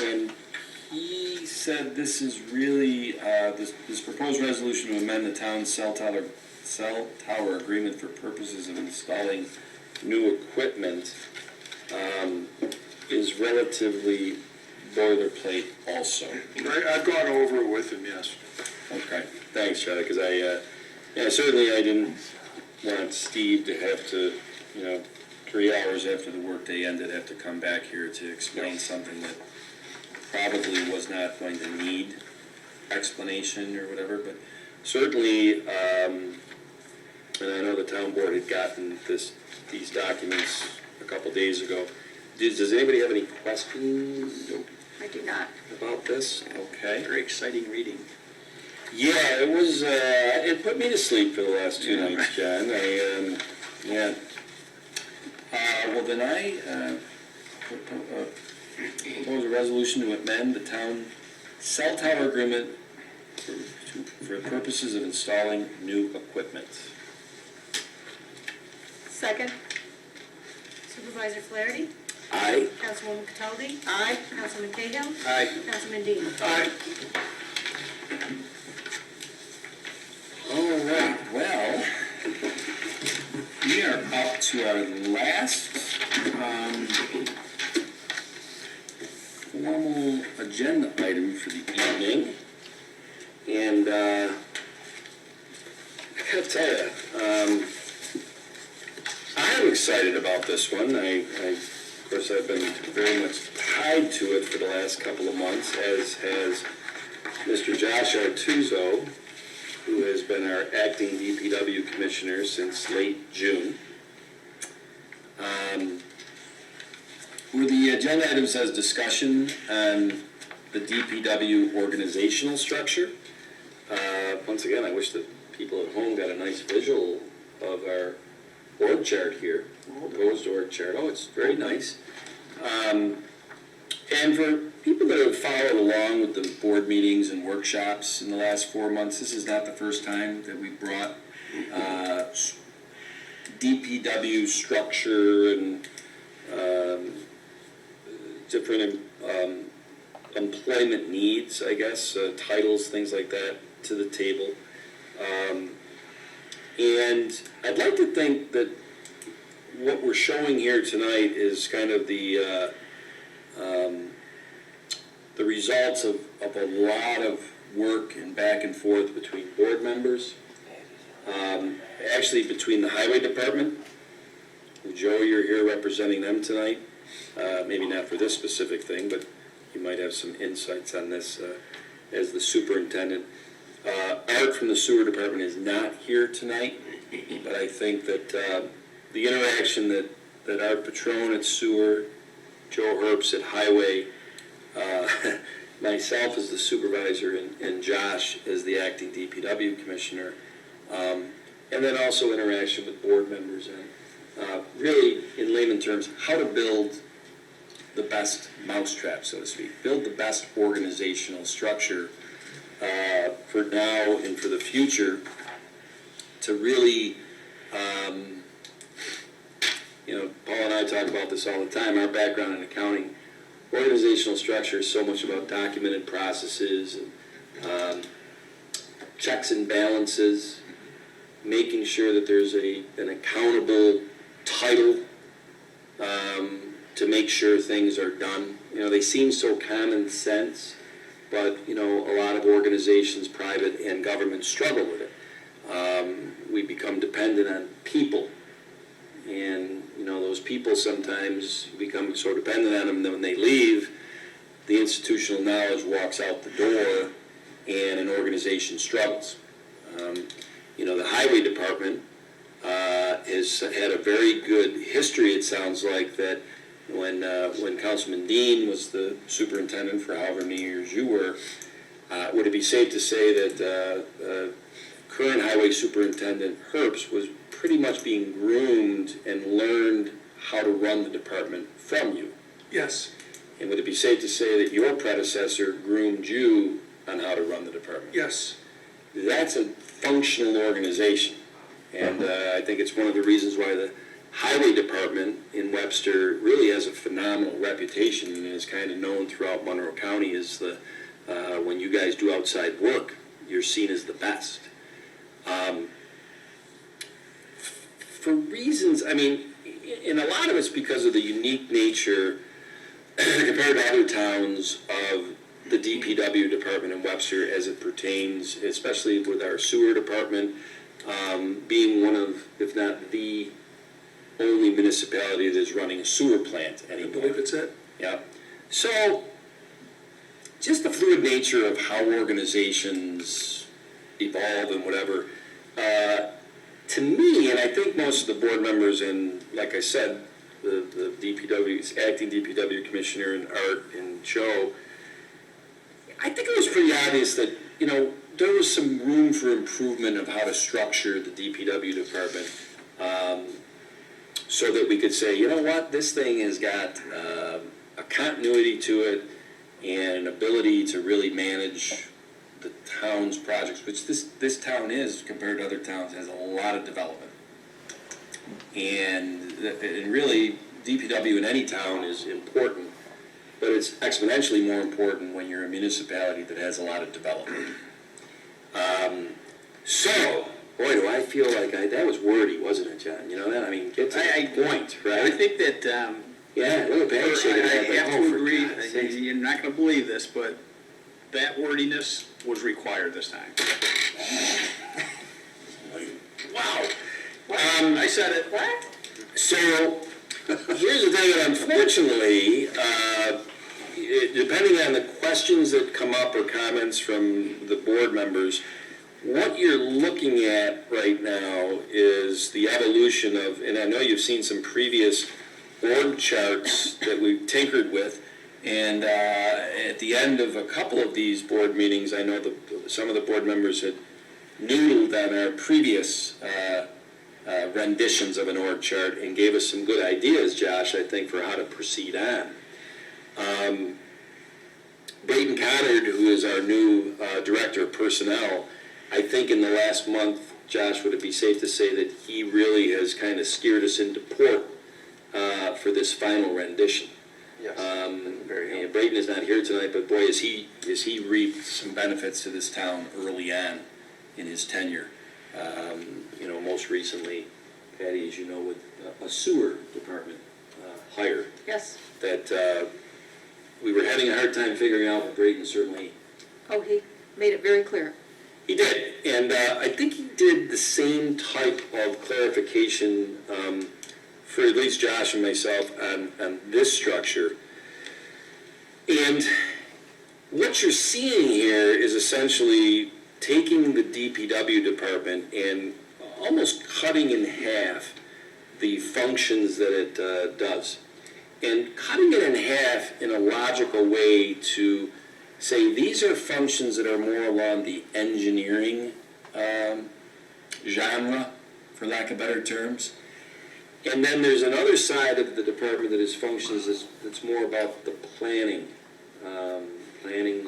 S1: And he said this is really, this proposed resolution to amend the town's cell tower agreement for purposes of installing new equipment is relatively boilerplate also.
S7: I've gone over it with him, yes.
S1: Okay, thanks, Charlie, because certainly I didn't want Steve to have to, 3 hours after the workday ended, have to come back here to explain something that probably was not going to need explanation or whatever, but certainly, and I know the town board had gotten these documents a couple days ago. Does anybody have any questions
S3: I do not.
S1: about this? Okay.
S8: Very exciting reading.
S1: Yeah, it was, it put me to sleep for the last 2 nights, John. Yeah. Well, then I propose a resolution to amend the town cell tower agreement for purposes of installing new equipment.
S3: Second?
S2: Supervisor Flaherty?
S1: Aye.
S2: Councilwoman Cataldi?
S3: Aye.
S2: Councilman Cahill?
S8: Aye.
S2: Councilman Dean?
S7: Aye.
S1: All right, well, we are up to our last formal agenda item for the evening. And I gotta tell you, I'm excited about this one. Of course, I've been very much tied to it for the last couple of months, as has Mr. Josh Artuzo, who has been our acting DPW commissioner since late June. Where the agenda item says discussion on the DPW organizational structure. Once again, I wish that people at home got a nice visual of our org chart here, proposed org chart. Oh, it's very nice. And for people that have followed along with the board meetings and workshops in the last 4 months, this is not the first time that we've brought DPW structure and different employment needs, I guess, titles, things like that, to the table. And I'd like to think that what we're showing here tonight is kind of the results of a lot of work and back and forth between board members. Actually, between the highway department. Joe, you're here representing them tonight. Maybe not for this specific thing, but you might have some insights on this as the superintendent. Art from the sewer department is not here tonight, but I think that the interaction that our Patron at sewer, Joe Herbst at highway, myself as the supervisor, and Josh as the acting DPW commissioner, and then also interaction with board members, and really, in layman terms, how to build the best mousetrap, so to speak, build the best organizational structure for now and for the future to really, Paul and I talk about this all the time, our background in accounting, organizational structure is so much about documented processes and checks and balances, making sure that there's an accountable title to make sure things are done. They seem so common sense, but, a lot of organizations, private and government, struggle with it. We become dependent on people. And, those people sometimes become so dependent on them, and then when they leave, the institutional knowledge walks out the door and an organization struggles. The highway department has had a very good history, it sounds like, that when Councilman Dean was the superintendent for however many years you were, would it be safe to say that current highway superintendent Herbst was pretty much being groomed and learned how to run the department from you?
S4: Yes.
S1: And would it be safe to say that your predecessor groomed you on how to run the department.
S4: Yes.
S1: That's a functional organization. And I think it's one of the reasons why the highway department in Webster really has a phenomenal reputation and is kind of known throughout Monroe County as the, when you guys do outside work, you're seen as the best. For reasons, I mean, and a lot of it's because of the unique nature compared to other towns of the DPW department in Webster as it pertains, especially with our sewer department, being one of, if not the only municipality that is running a sewer plant
S4: I
S1: anymore.
S4: believe it's it.
S1: Yeah. So, just the fluid nature of how organizations evolve and whatever, to me, and I think most of the board members and, like I said, the DPW, acting DPW commissioner and Art and Joe, I think it was pretty obvious that, you know, there was some room for improvement of how to structure the DPW department, so that we could say, you know what, this thing has got a continuity to it and an ability to really manage the town's projects, which this town is, compared to other towns, has a lot of development. And really, DPW in any town is important, but it's exponentially more important when you're a municipality that has a lot of development. So, boy, do I feel like that was wordy, wasn't it, John? You know that? I mean, get to the point, right?
S8: I think that,
S1: Yeah, look at that.
S8: I have to agree, you're not gonna believe this, but that wordiness was required this time.
S1: Wow.
S8: I said it. What?
S1: So, here's the thing, that unfortunately, depending on the questions that come up or comments from the board members, what you're looking at right now is the evolution of, and I know you've seen some previous org charts that we've tinkered with, and at the end of a couple of these board meetings, I know some of the board members had noodled on our previous renditions of an org chart and gave us some good ideas, Josh, I think, for how to proceed on. Brayden Connard, who is our new Director of Personnel, I think in the last month, Josh, would it be safe to say that he really has kind of steered us into port for this final rendition?
S10: Yes.
S1: And Brayden is not here tonight, but boy, has he reaped some benefits to this town early on in his tenure. You know, most recently, Patty, as you know, with a sewer department hire
S3: Yes.
S1: that we were having a hard time figuring out, but Brayden certainly
S3: Oh, he made it very clear.
S1: he did, and I think he did the same type of clarification for at least Josh and myself on this structure. And what you're seeing here is essentially taking the DPW department and almost cutting in half the functions that it does. And cutting it in half in a logical way to say these are functions that are more along the engineering genre, for lack of better terms. And then there's another side of the department that is functions that's more about the planning,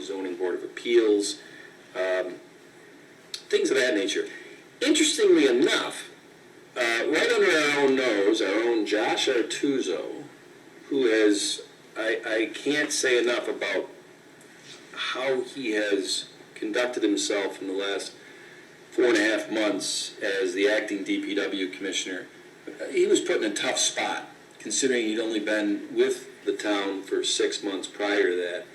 S1: zoning board of appeals, things of that nature. Interestingly enough, right under our own nose, our own Josh Artuso, who has, I can't say enough about how he has conducted himself in the last 4.5 months as the acting DPW commissioner. He was put in a tough spot, considering he'd only been with the town for 6 months prior to that.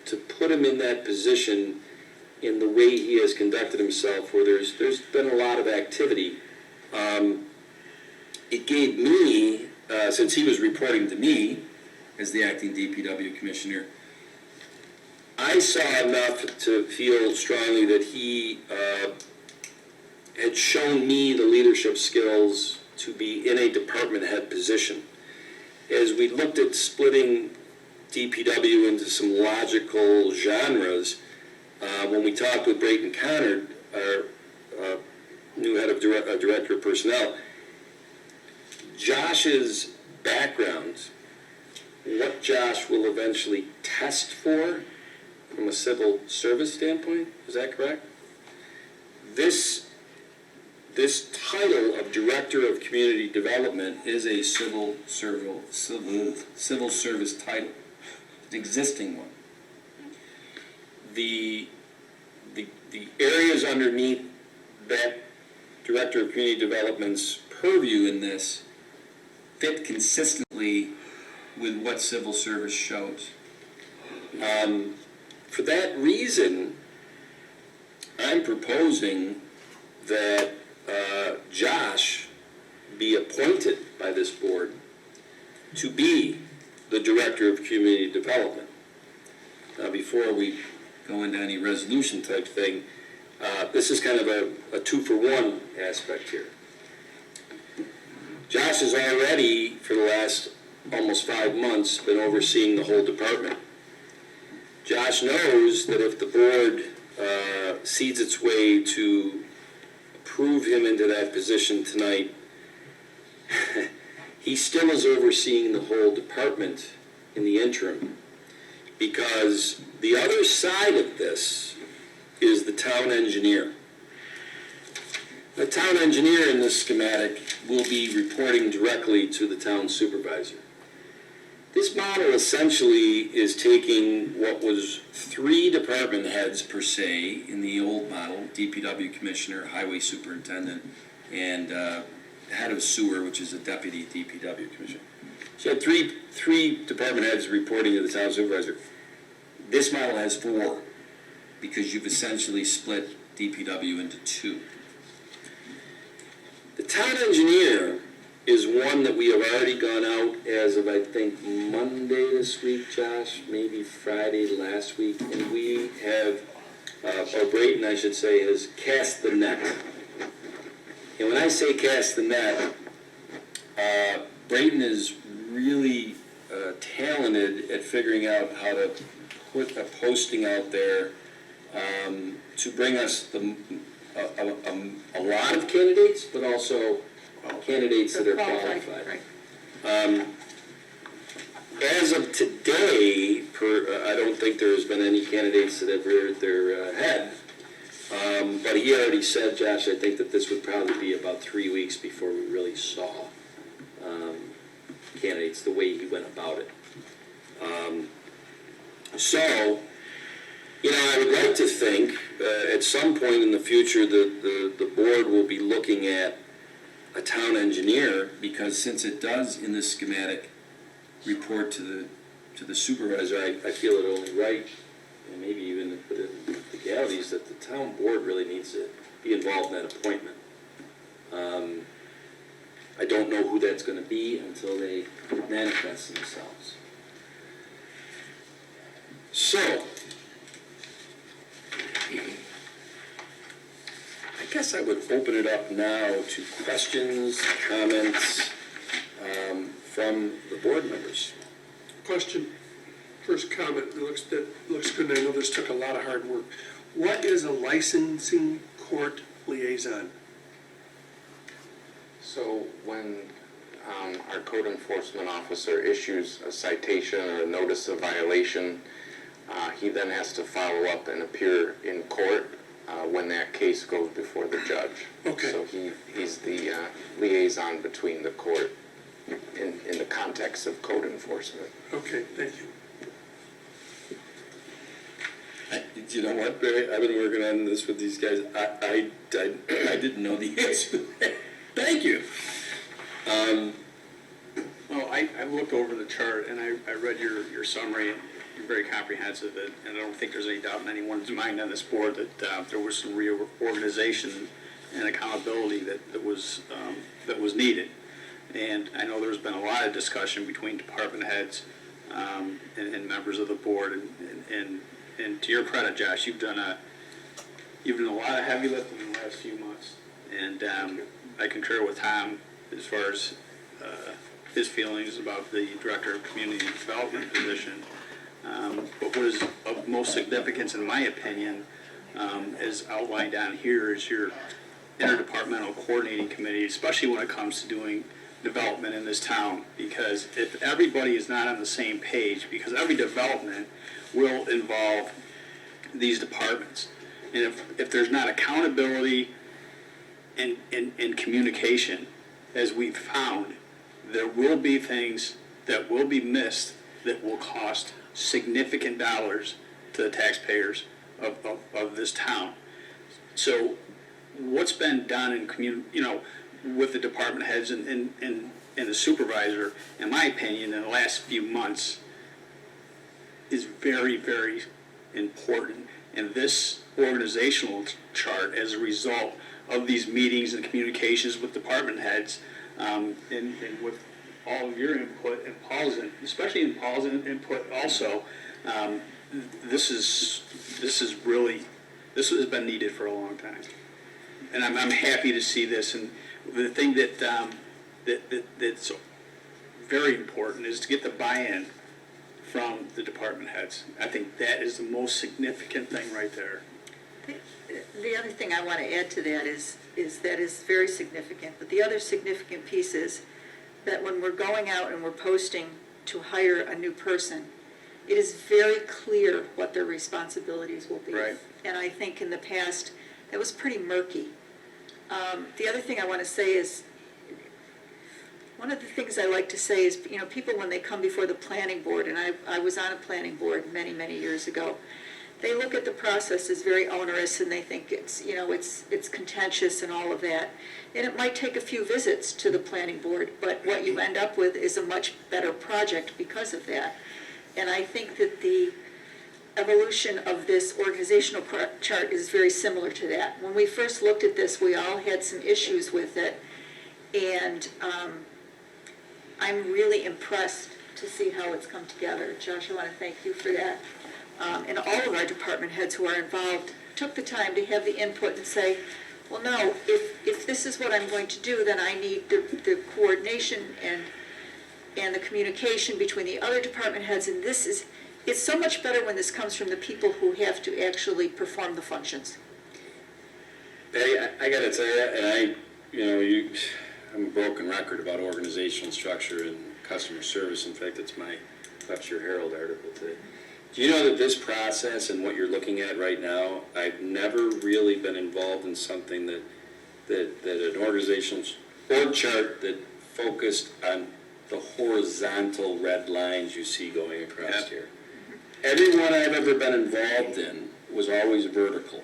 S1: To put him in that position in the way he has conducted himself, where there's been a lot of activity, it gave me, since he was reporting to me as the acting DPW commissioner, I saw enough to feel strongly that he had shown me the leadership skills to be in a department head position. As we looked at splitting DPW into some logical genres, when we talked with Brayden Connard, our new head of Director of Personnel, Josh's background, what Josh will eventually test for, from a civil service standpoint, is that correct? This title of Director of Community Development is a civil service title, an existing one. The areas underneath that Director of Community Development's purview in this fit consistently with what civil service shows. For that reason, I'm proposing that Josh be appointed by this board to be the Director of Community Development. Now, before we go into any resolution type thing, this is kind of a two-for-one aspect here. Josh has already, for the last almost 5 months, been overseeing the whole department. Josh knows that if the board sees its way to approve him into that position tonight, he still is overseeing the whole department in the interim, because the other side of this is the town engineer. The town engineer in this schematic will be reporting directly to the town supervisor. This model essentially is taking what was 3 department heads per se in the old model, DPW commissioner, highway superintendent, and head of sewer, which is a deputy DPW commissioner. So you had three department heads reporting to the town supervisor. This model has 4, because you've essentially split DPW into 2. The town engineer is one that we have already gone out as of, I think, Monday this week, Josh, maybe Friday last week, and we have, or Brayton, I should say, has cast the net. And when I say cast the net, Brayton is really talented at figuring out how to put a posting out there to bring us a lot of candidates, but also candidates that are qualified. As of today, I don't think there's been any candidates that have reared their head. But he already said, Josh, I think that this would probably be about 3 weeks before we really saw candidates the way he went about it. So, I would like to think at some point in the future the board will be looking at a town engineer, because since it does in this schematic report to the supervisor, I feel it only right, and maybe even put it in legalities, that the town board really needs to be involved in that appointment. I don't know who that's going to be until they manifest themselves. So, I guess I would open it up now to questions, comments from the board members.
S4: Question, first comment, it looks good, and I know this took a lot of hard work. What is a licensing court liaison?
S13: So when our code enforcement officer issues a citation or a notice of violation, he then has to follow up and appear in court when that case goes before the judge.
S4: Okay.
S13: So he's the liaison between the court in the context of code enforcement.
S4: Okay, thank you.
S1: You know what, Barry? I've been working on this with these guys. I didn't know the answer to that. Thank you.
S8: Well, I looked over the chart and I read your summary, and you're very comprehensive, and I don't think there's any doubt in anyone's mind on this board that there was some reorganization and accountability that was needed. And I know there's been a lot of discussion between department heads and members of the board, and to your credit, Josh, you've done a lot of heavy lifting in the last few months, and I concur with Tom as far as his feelings about the Director of Community Development position. But what is of most significance, in my opinion, as outlined down here, is your interdepartmental coordinating committee, especially when it comes to doing development in this town. Because if everybody is not on the same page, because every development will involve these departments. And if there's not accountability and communication, as we've found, there will be things that will be missed that will cost significant dollars to the taxpayers of this town. So what's been done in with the department heads and the supervisor, in my opinion, in the last few months is very, very important. And this organizational chart, as a result of these meetings and communications with department heads, and with all of your input and Paul's, especially in Paul's input also, this has been needed for a long time. And I'm happy to see this. And the thing that's very important is to get the buy-in from the department heads. I think that is the most significant thing right there.
S3: The other thing I want to add to that is that is very significant, but the other significant piece is that when we're going out and we're posting to hire a new person, it is very clear what their responsibilities will be.
S8: Right.
S3: And I think in the past, that was pretty murky. The other thing I want to say is, one of the things I like to say is, people when they come before the planning board, and I was on a planning board many, many years ago, they look at the process as very onerous and they think it's contentious and all of that. And it might take a few visits to the planning board, but what you end up with is a much better project because of that. And I think that the evolution of this organizational chart is very similar to that. When we first looked at this, we all had some issues with it, and I'm really impressed to see how it's come together. Josh, I want to thank you for that. And all of our department heads who are involved took the time to have the input and say, well, no, if this is what I'm going to do, then I need the coordination and the communication between the other department heads, and it's so much better when this comes from the people who have to actually perform the functions.
S1: Betty, I gotta tell you, and I'm a broken record about organizational structure and customer service. In fact, it's my Webster Herald article today. Do you know that this process and what you're looking at right now, I've never really been involved in something that an organizational org chart that focused on the horizontal red lines you see going across here. Everyone I've ever been involved in was always vertical.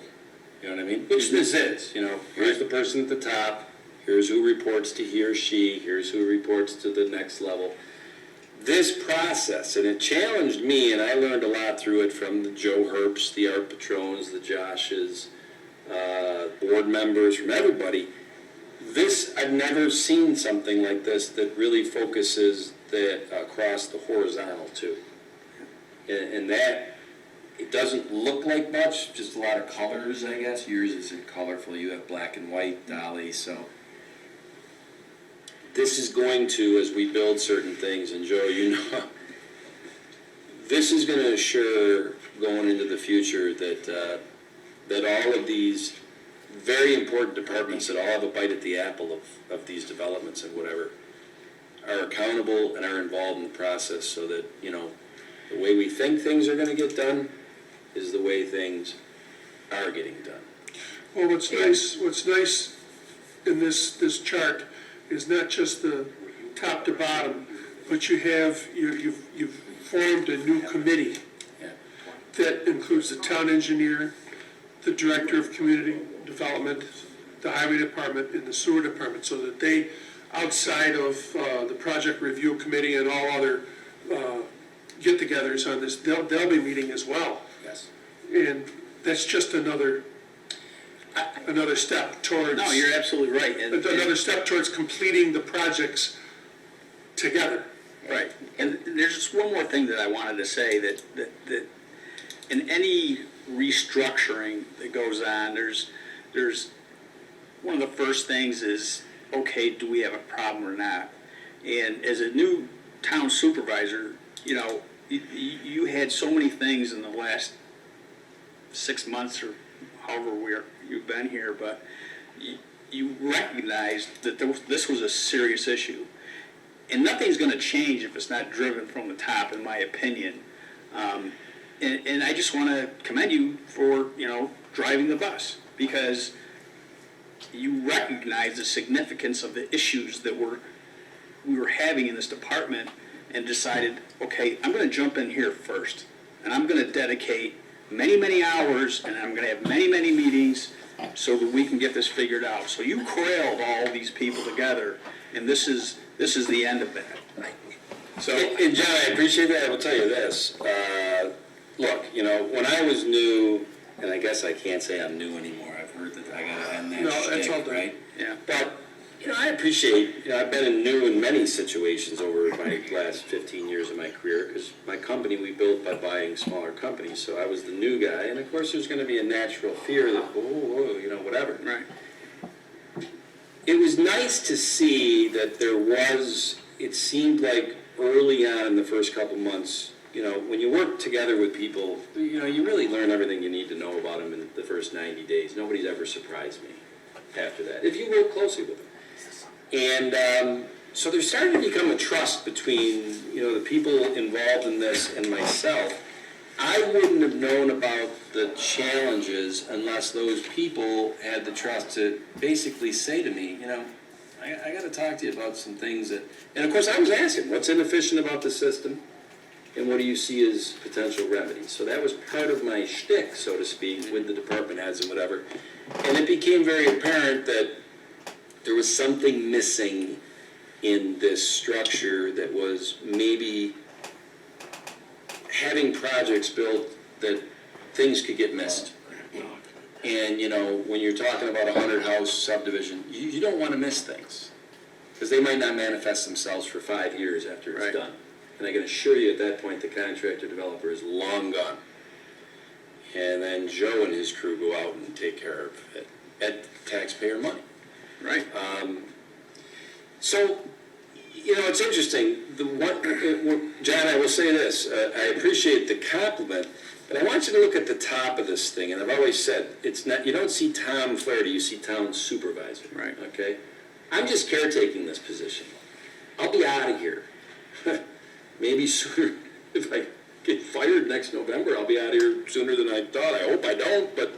S1: You know what I mean? Which this is. Here's the person at the top. Here's who reports to he or she. Here's who reports to the next level. This process, and it challenged me, and I learned a lot through it from the Joe Herps, the Art Patrons, the Joshes, board members, from everybody. I've never seen something like this that really focuses across the horizontal too. And that, it doesn't look like much, just a lot of colors, I guess. Yours isn't colorful. You have black and white, Dolly, so. This is going to, as we build certain things, and Joe, this is going to assure going into the future that all of these very important departments that all have a bite at the apple of these developments and whatever are accountable and are involved in the process, so that, the way we think things are going to get done is the way things are getting done.
S4: Well, what's nice in this chart is not just the top to bottom, but you've formed a new committee that includes the town engineer, the director of community development, the highway department, and the sewer department, so that they, outside of the project review committee and all other get-togethers on this, they'll be meeting as well.
S1: Yes.
S4: And that's just another step towards.
S8: No, you're absolutely right.
S4: Another step towards completing the projects together.
S8: Right. And there's just one more thing that I wanted to say, that in any restructuring that goes on, there's one of the first things is, okay, do we have a problem or not? And as a new town supervisor, you had so many things in the last 6 months or however you've been here, but you recognized that this was a serious issue. And nothing's going to change if it's not driven from the top, in my opinion. And I just want to commend you for, driving the bus, because you recognize the significance of the issues that we were having in this department, and decided, okay, I'm going to jump in here first, and I'm going to dedicate many, many hours, and I'm going to have many, many meetings so that we can get this figured out. So you corralled all these people together, and this is the end of that.
S1: So, and John, I appreciate that. I will tell you this. Look, when I was new, and I guess I can't say I'm new anymore. I've heard that I got to end that
S4: No, that's
S1: shtick,
S4: all done.
S1: right?
S8: Yeah.
S1: But, I appreciate, I've been in new in many situations over my last 15 years of my career, because my company we built by buying smaller companies, so I was the new guy, and of course there's going to be a natural fear that, whatever.
S8: Right.
S1: It was nice to see that it seemed like early on in the first couple months, when you work together with people, you really learn everything you need to know about them in the first 90 days. Nobody's ever surprised me after that, if you work closely with them. And so there's starting to become a trust between, the people involved in this and myself. I wouldn't have known about the challenges unless those people had the trust to basically say to me, I got to talk to you about some things that, and of course I was asking, what's inefficient about the system? And what do you see as potential remedies? So that was part of my shtick, so to speak, with the department heads and whatever. And it became very apparent that there was something missing in this structure that was maybe having projects built that things could get missed. And, when you're talking about a 100-house subdivision, you don't want to miss things, because they might not manifest themselves for 5 years after it's
S8: Right.
S1: done. And I can assure you at that point, the contractor developer is long gone. And then Joe and his crew go out and take care of it at taxpayer money.
S8: Right.
S1: So, it's interesting. John, I will say this. I appreciate the compliment, but I want you to look at the top of this thing. And I've always said, it's not. You don't see Tom Flaherty, you see town supervisor.
S8: Right.
S1: Okay? I'm just caretaking this position. I'll be out of here. Maybe sooner. If I get fired next November, I'll be out of here sooner than I thought. I hope I don't, but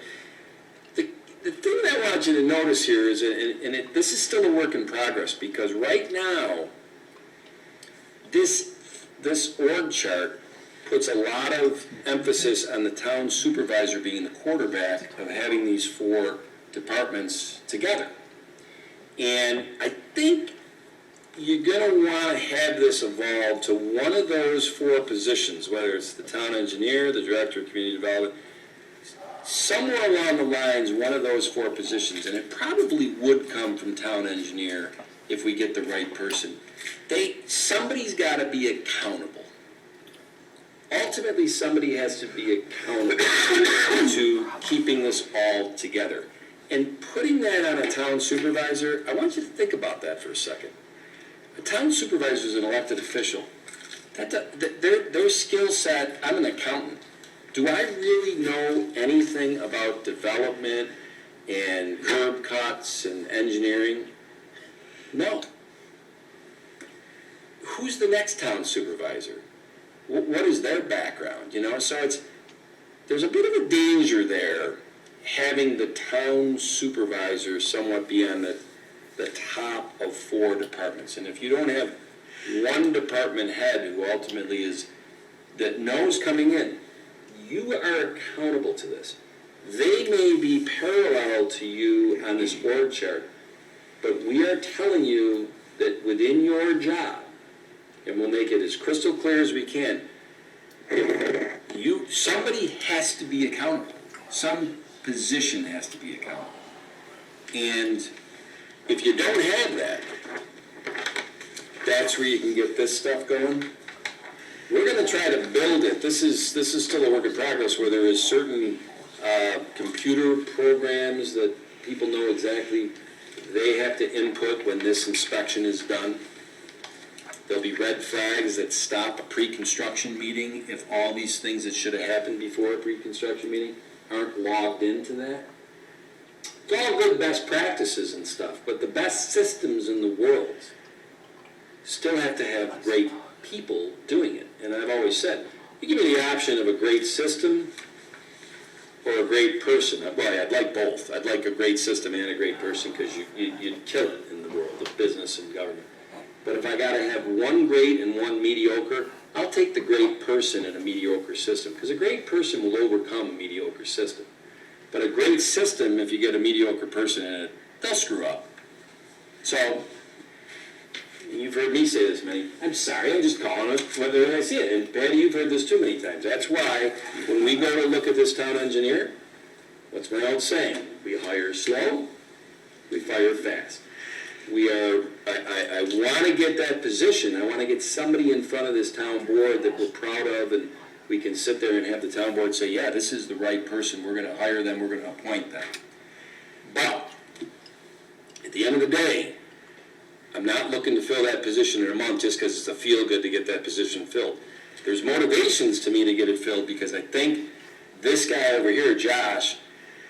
S1: the thing that I want you to notice here is, this is still a work in progress, because right now, this org chart puts a lot of emphasis on the town supervisor being the quarterback of having these 4 departments together. And I think you're going to want to have this evolve to one of those 4 positions, whether it's the town engineer, the director of community development, somewhere along the lines, one of those 4 positions, and it probably would come from town engineer if we get the right person. Somebody's got to be accountable. Ultimately, somebody has to be accountable to keeping this all together. And putting that on a town supervisor, I want you to think about that for a second. A town supervisor is an elected official. Their skill set, I'm an accountant. Do I really know anything about development and curb cuts and engineering? No. Who's the next town supervisor? What is their background? So there's a bit of a danger there, having the town supervisor somewhat be on the top of 4 departments. And if you don't have one department head who ultimately that knows coming in, you are accountable to this. They may be parallel to you on this org chart, but we are telling you that within your job, and we'll make it as crystal clear as we can, somebody has to be accountable. Some position has to be accountable. And if you don't have that, that's where you can get this stuff going. We're going to try to build it. This is still a work in progress, where there is certain computer programs that people know exactly they have to input when this inspection is done. There'll be red flags that stop a pre-construction meeting if all these things that should have happened before a pre-construction meeting aren't logged into that. It's all good best practices and stuff, but the best systems in the world still have to have great people doing it. And I've always said, you give me the option of a great system or a great person. Well, I'd like both. I'd like a great system and a great person because you'd kill it in the world of business and government. But if I gotta have one great and one mediocre, I'll take the great person in a mediocre system because a great person will overcome a mediocre system. But a great system, if you get a mediocre person in it, they'll screw up. So, you've heard me say this many, I'm sorry, I'm just calling it whether I see it. And Patty, you've heard this too many times. That's why when we go to look at this town engineer, what's my old saying? We hire slow, we fire fast. I want to get that position. I want to get somebody in front of this town board that we're proud of, and we can sit there and have the town board say, yeah, this is the right person. We're going to hire them. We're going to appoint them. But at the end of the day, I'm not looking to fill that position in a month just because it's a feel-good to get that position filled. There's motivations to me to get it filled because I think this guy over here, Josh,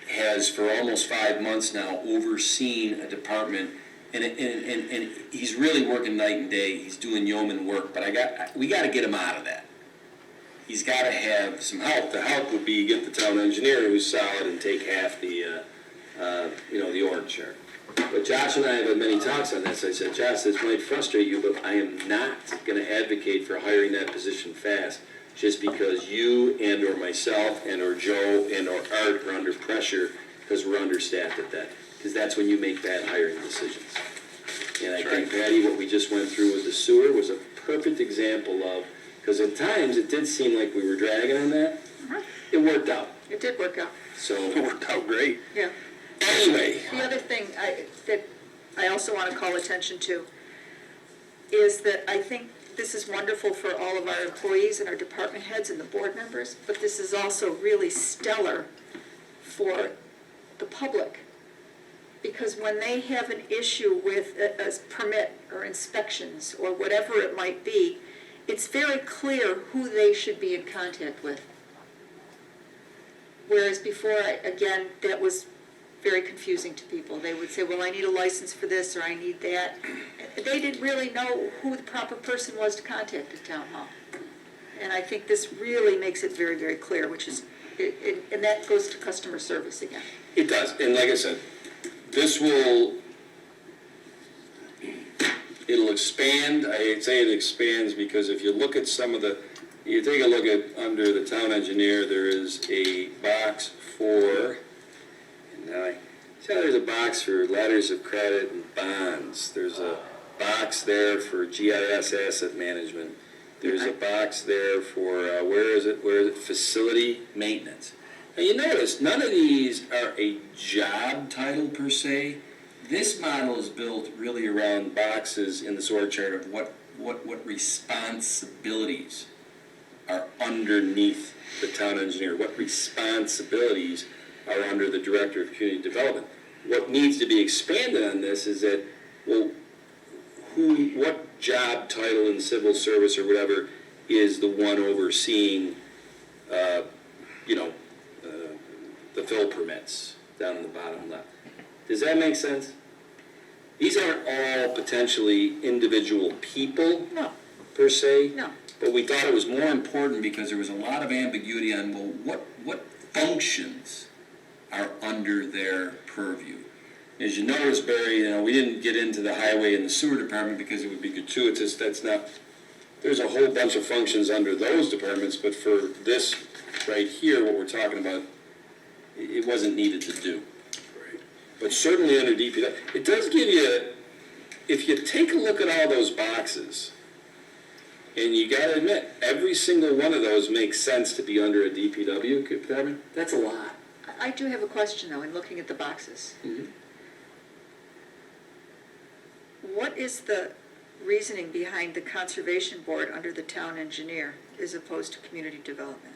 S1: has for almost 5 months now overseen a department, and he's really working night and day. He's doing yeoman work, but we got to get him out of that. He's got to have some help. The help would be get the town engineer who's solid and take half the org chart. But Josh and I have had many talks on this. I said, Josh, this might frustrate you, but I am not going to advocate for hiring that position fast just because you and or myself and or Joe and or Art are under pressure because we're understaffed at that. Because that's when you make bad hiring decisions. And I think, Patty, what we just went through with the sewer was a perfect example of, because at times it did seem like we were dragging on that. It worked out.
S3: It did work out.
S1: So
S7: It worked out great.
S3: Yeah.
S1: anyway,
S3: The other thing that I also want to call attention to is that I think this is wonderful for all of our employees and our department heads and the board members, but this is also really stellar for the public. Because when they have an issue with a permit or inspections or whatever it might be, it's very clear who they should be in contact with. Whereas before, again, that was very confusing to people. They would say, well, I need a license for this or I need that. They didn't really know who the proper person was to contact at town hall. And I think this really makes it very, very clear, which is, and that goes to customer service again.
S1: it does. And like I said, it'll expand. I say it expands because if you look at you take a look at under the town engineer, there is a box for, there's a box for letters of credit and bonds. There's a box there for GIS asset management. There's a box there for, where is it? Facility maintenance. Now you notice, none of these are a job title per se. This model is built really around boxes in the org chart of what responsibilities are underneath the town engineer, what responsibilities are under the director of community development. What needs to be expanded on this is that, well, what job title in civil service or whatever is the one overseeing, the fill permits down in the bottom left. Does that make sense? These aren't all potentially individual people
S3: No,
S1: per se.
S3: no.
S1: But we thought it was more important because there was a lot of ambiguity on, well, what functions are under their purview. As you notice, Barry, we didn't get into the highway and the sewer department because it would be gratuitous. That's not, there's a whole bunch of functions under those departments, but for this right here, what we're talking about, it wasn't needed to do. But certainly under DPW, it does give you, if you take a look at all those boxes, and you gotta admit, every single one of those makes sense to be under a DPW department. That's a lot.
S3: I do have a question, though, in looking at the boxes.
S1: Mm-hmm.
S3: What is the reasoning behind the conservation board under the town engineer as opposed to community development?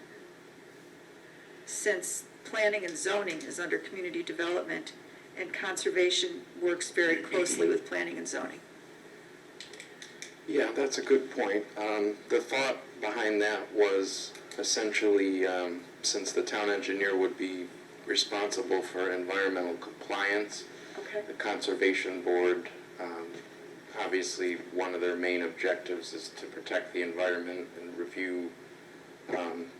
S3: Since planning and zoning is under community development and conservation works very closely with planning and zoning.
S13: Yeah, that's a good point. The thought behind that was essentially, since the town engineer would be responsible for environmental compliance,
S3: Okay.
S13: the conservation board, obviously one of their main objectives is to protect the environment and review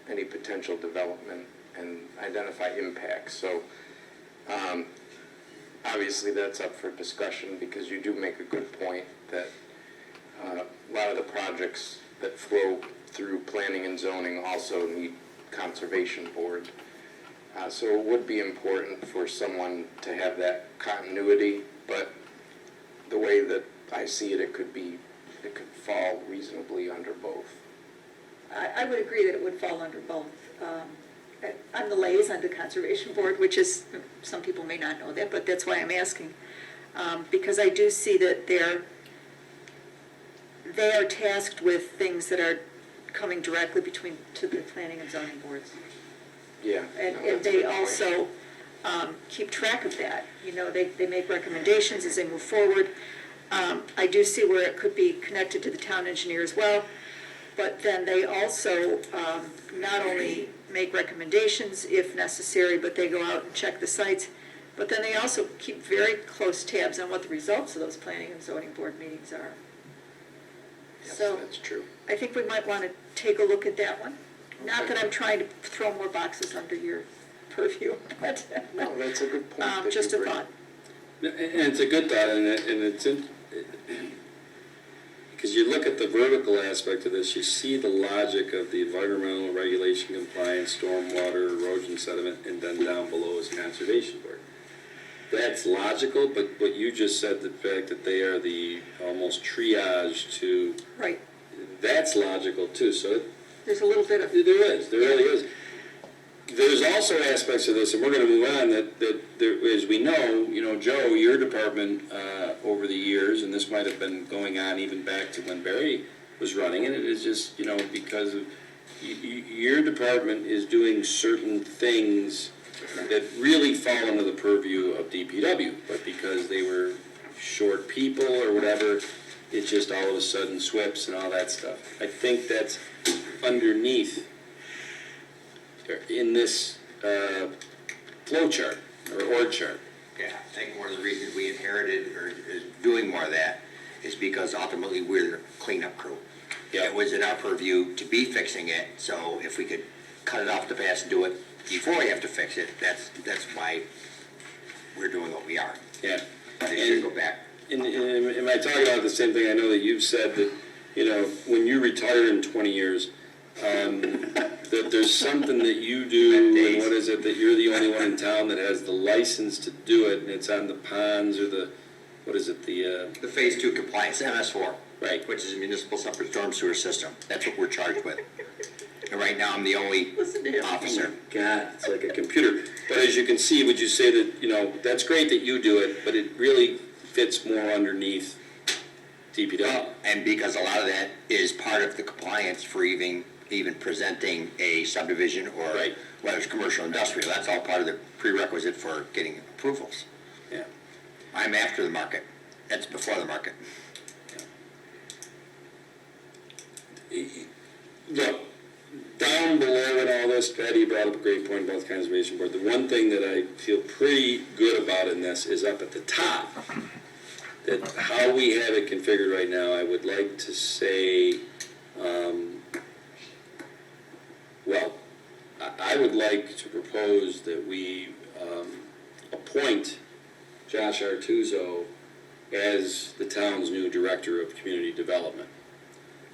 S13: any potential development and identify impacts. So obviously that's up for discussion because you do make a good point that a lot of the projects that flow through planning and zoning also need conservation board. So it would be important for someone to have that continuity, but the way that I see it, it could fall reasonably under both.
S3: I would agree that it would fall under both. I'm the liaison to Conservation Board, which is, some people may not know that, but that's why I'm asking. Because I do see that they are tasked with things that are coming directly to the planning and zoning boards.
S13: Yeah.
S3: And
S13: no,
S3: and
S13: that's a
S3: they
S13: good point.
S3: also keep track of that. You know, they make recommendations as they move forward. I do see where it could be connected to the town engineer as well, but then they also not only make recommendations if necessary, but they go out and check the sites, but then they also keep very close tabs on what the results of those planning and zoning board meetings are.
S13: Yes,
S3: So
S13: that's true.
S3: I think we might want to take a look at that one. Not that I'm trying to throw more boxes under your purview, but
S13: No, that's a good point. that
S3: just
S13: you
S3: a
S13: bring.
S3: thought.
S1: And it's a good thought, and it's because you look at the vertical aspect of this, you see the logic of the environmental regulation compliance, stormwater, erosion sediment, and then down below is conservation board. That's logical, but what you just said, the fact that they are the almost triage to,
S3: Right.
S1: that's logical too. So
S3: There's a little bit of,
S1: there really is. There's also aspects of this, and we're going to move on, that there, as we know, Joe, your department over the years, and this might have been going on even back to when Barry was running, and it is just, because of, your department is doing certain things that really fall under the purview of DPW, but because they were short people or whatever, it just all of a sudden sweeps and all that stuff. I think that's underneath in this flow chart or org chart.
S10: Yeah, I think one of the reasons we inherited or is doing more of that is because ultimately we're the cleanup crew.
S1: Yeah.
S10: It was in our purview to be fixing it, so if we could cut it off the pass and do it before we have to fix it, that's why we're doing what we are.
S1: Yeah.
S10: But it should go back.
S1: And am I talking about the same thing? I know that you've said that, when you retire in 20 years, that there's something that you do, and what is it, that you're the only one in town that has the license to do it, and it's on the ponds or the, what is it,
S10: The Phase 2 compliance, MS4.
S1: Right.
S10: Which is a municipal separate storm sewer system. That's what we're charged with. And right now, I'm the only officer.
S1: God, it's like a computer. But as you can see, would you say that, that's great that you do it, but it really fits more underneath DPW?
S10: And because a lot of that is part of the compliance for even presenting a subdivision or
S1: Right.
S10: whether it's commercial industrial, that's all part of the prerequisite for getting approvals.
S1: Yeah.
S10: I'm after the market. That's before the market.
S1: Look, down below in all this, Patty brought up a great point about the conservation board. The one thing that I feel pretty good about in this is up at the top, that how we have it configured right now, I would like to say, I would like to propose that we appoint Josh Artuzo as the town's new director of community development.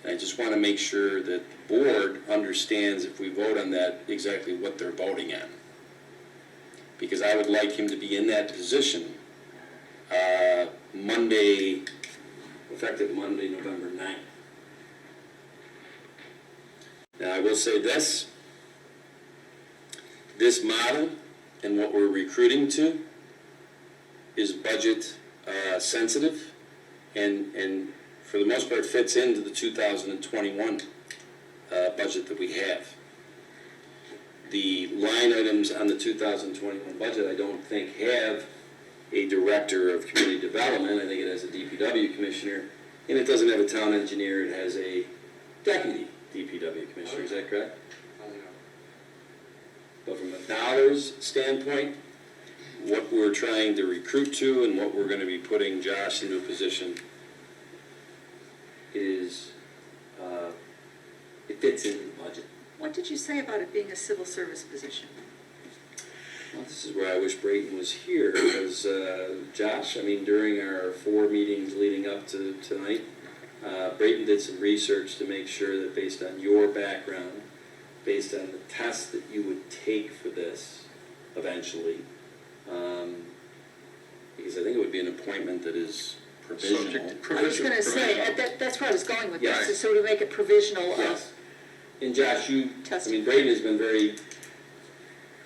S1: And I just want to make sure that the board understands, if we vote on that, exactly what they're voting on. Because I would like him to be in that position Monday, effective Monday, November 9th. Now, I will say this model and what we're recruiting to is budget sensitive and for the most part fits into the 2021 budget that we have. The line items on the 2021 budget I don't think have a director of community development. I think it has a DPW commissioner, and it doesn't have a town engineer. It has a deputy DPW commissioner. Is that correct? But from a dollars standpoint, what we're trying to recruit to and what we're going to be putting Josh into a position is, it fits into the budget.
S3: What did you say about it being a civil service position?
S1: Well, this is where I wish Brayton was here, because Josh, I mean, during our 4 meetings leading up to tonight, Brayton did some research to make sure that based on your background, based on the test that you would take for this eventually, because I think it would be an appointment that is provisional.
S3: I was gonna say, that's where I was going with
S1: Yes.
S3: this, so to make it provisional of,
S1: Yes. And Josh, I
S3: Testing.
S1: mean, Brayden has been very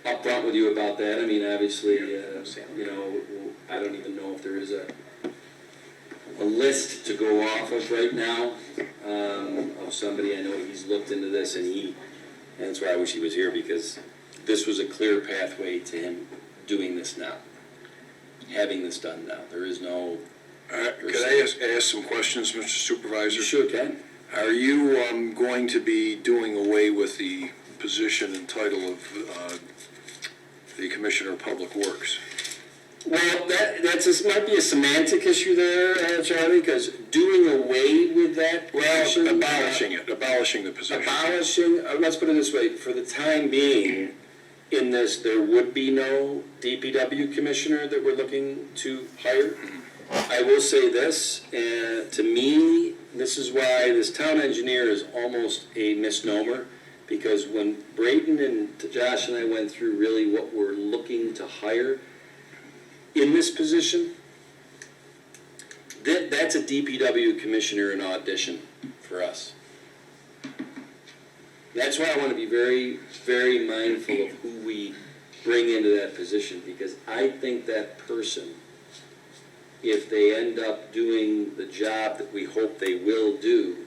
S1: upfront with you about that. I mean, obviously, you know, I don't even know if there is a list to go off of right now, of somebody. I know he's looked into this, and that's why I wish he was here, because this was a clear pathway to him doing this now, having this done now. There is no...
S7: Could I ask some questions, Mr. Supervisor?
S1: You sure can.
S7: Are you going to be doing away with the position and title of the Commissioner of Public Works?
S1: Well, might be a semantic issue there, Charlie, because doing away with that position...
S7: Well, abolishing the position.
S1: Let's put it this way, for the time being, in this, there would be no DPW commissioner that we're looking to hire. I will say this, to me, this is why this town engineer is almost a misnomer, because when Brayton and Josh and I went through really what we're looking to hire in this position, that's a DPW commissioner in audition for us. That's why I want to be very, very mindful of who we bring into that position, because I think that person, if they end up doing the job that we hope they will do,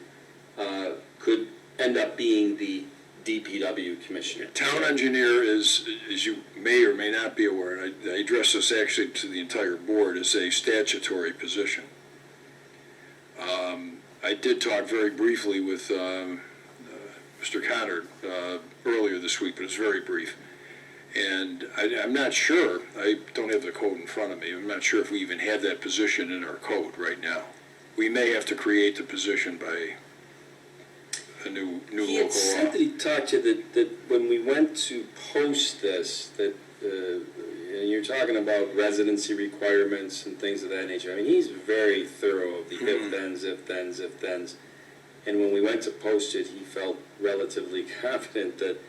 S1: could end up being the DPW commissioner.
S7: Town engineer is, as you may or may not be aware, and I address this actually to the entire board, is a statutory position. I did talk very briefly with Mr. Connard earlier this week, but it's very brief. And I'm not sure, I don't have the code in front of me, I'm not sure if we even have that position in our code right now. We may have to create the position by a new
S1: He had
S7: local
S1: said
S7: law.
S1: that he talked to that when we went to post this, that and you're talking about residency requirements and things of that nature. I mean, he's very thorough of the if-thens, if-thens, if-thens. And when we went to post it, he felt relatively confident that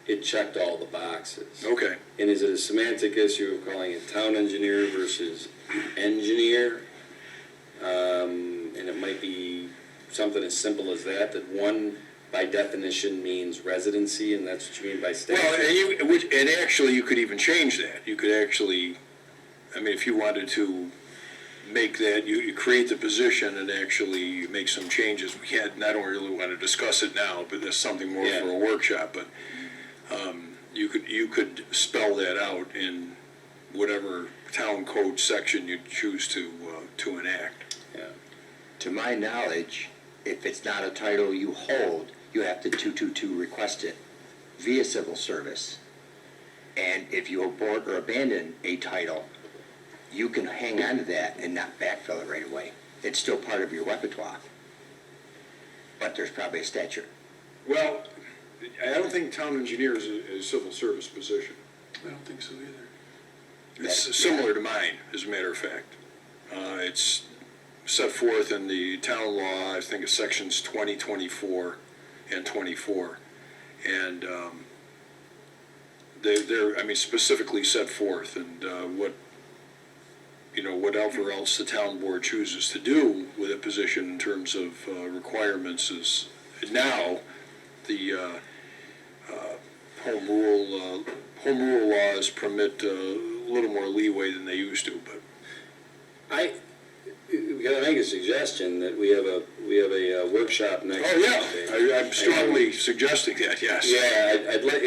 S1: it checked all the boxes.
S7: Okay.
S1: And is it a semantic issue of calling it town engineer versus engineer? And it might be something as simple as that one by definition means residency, and that's what you mean by statute.
S7: Well, and actually, you could even change that. You could actually, I mean, if you wanted to make that, you create the position and actually make some changes. We can't, and I don't really want to discuss it now, but that's something more for a workshop. But you could spell that out in whatever town code section you choose to enact.
S1: Yeah.
S10: To my knowledge, if it's not a title you hold, you have to 222 request it via civil service. And if you abort or abandon a title, you can hang on to that and not backfill it right away. It's still part of your repertoire. But there's probably a statute.
S7: Well, I don't think town engineer is a civil service position.
S4: I don't think so either.
S7: It's similar to mine, as a matter of fact. It's set forth in the town law, I think it's sections 20, 24, and 24. And they're, I mean, specifically set forth, and whatever else the town board chooses to do with a position in terms of requirements is now the home rule laws permit a little more leeway than they used to, but
S1: We gotta make a suggestion that we have a workshop next Tuesday.
S7: I'm strongly suggesting that, yes.
S1: Yeah, I'd let,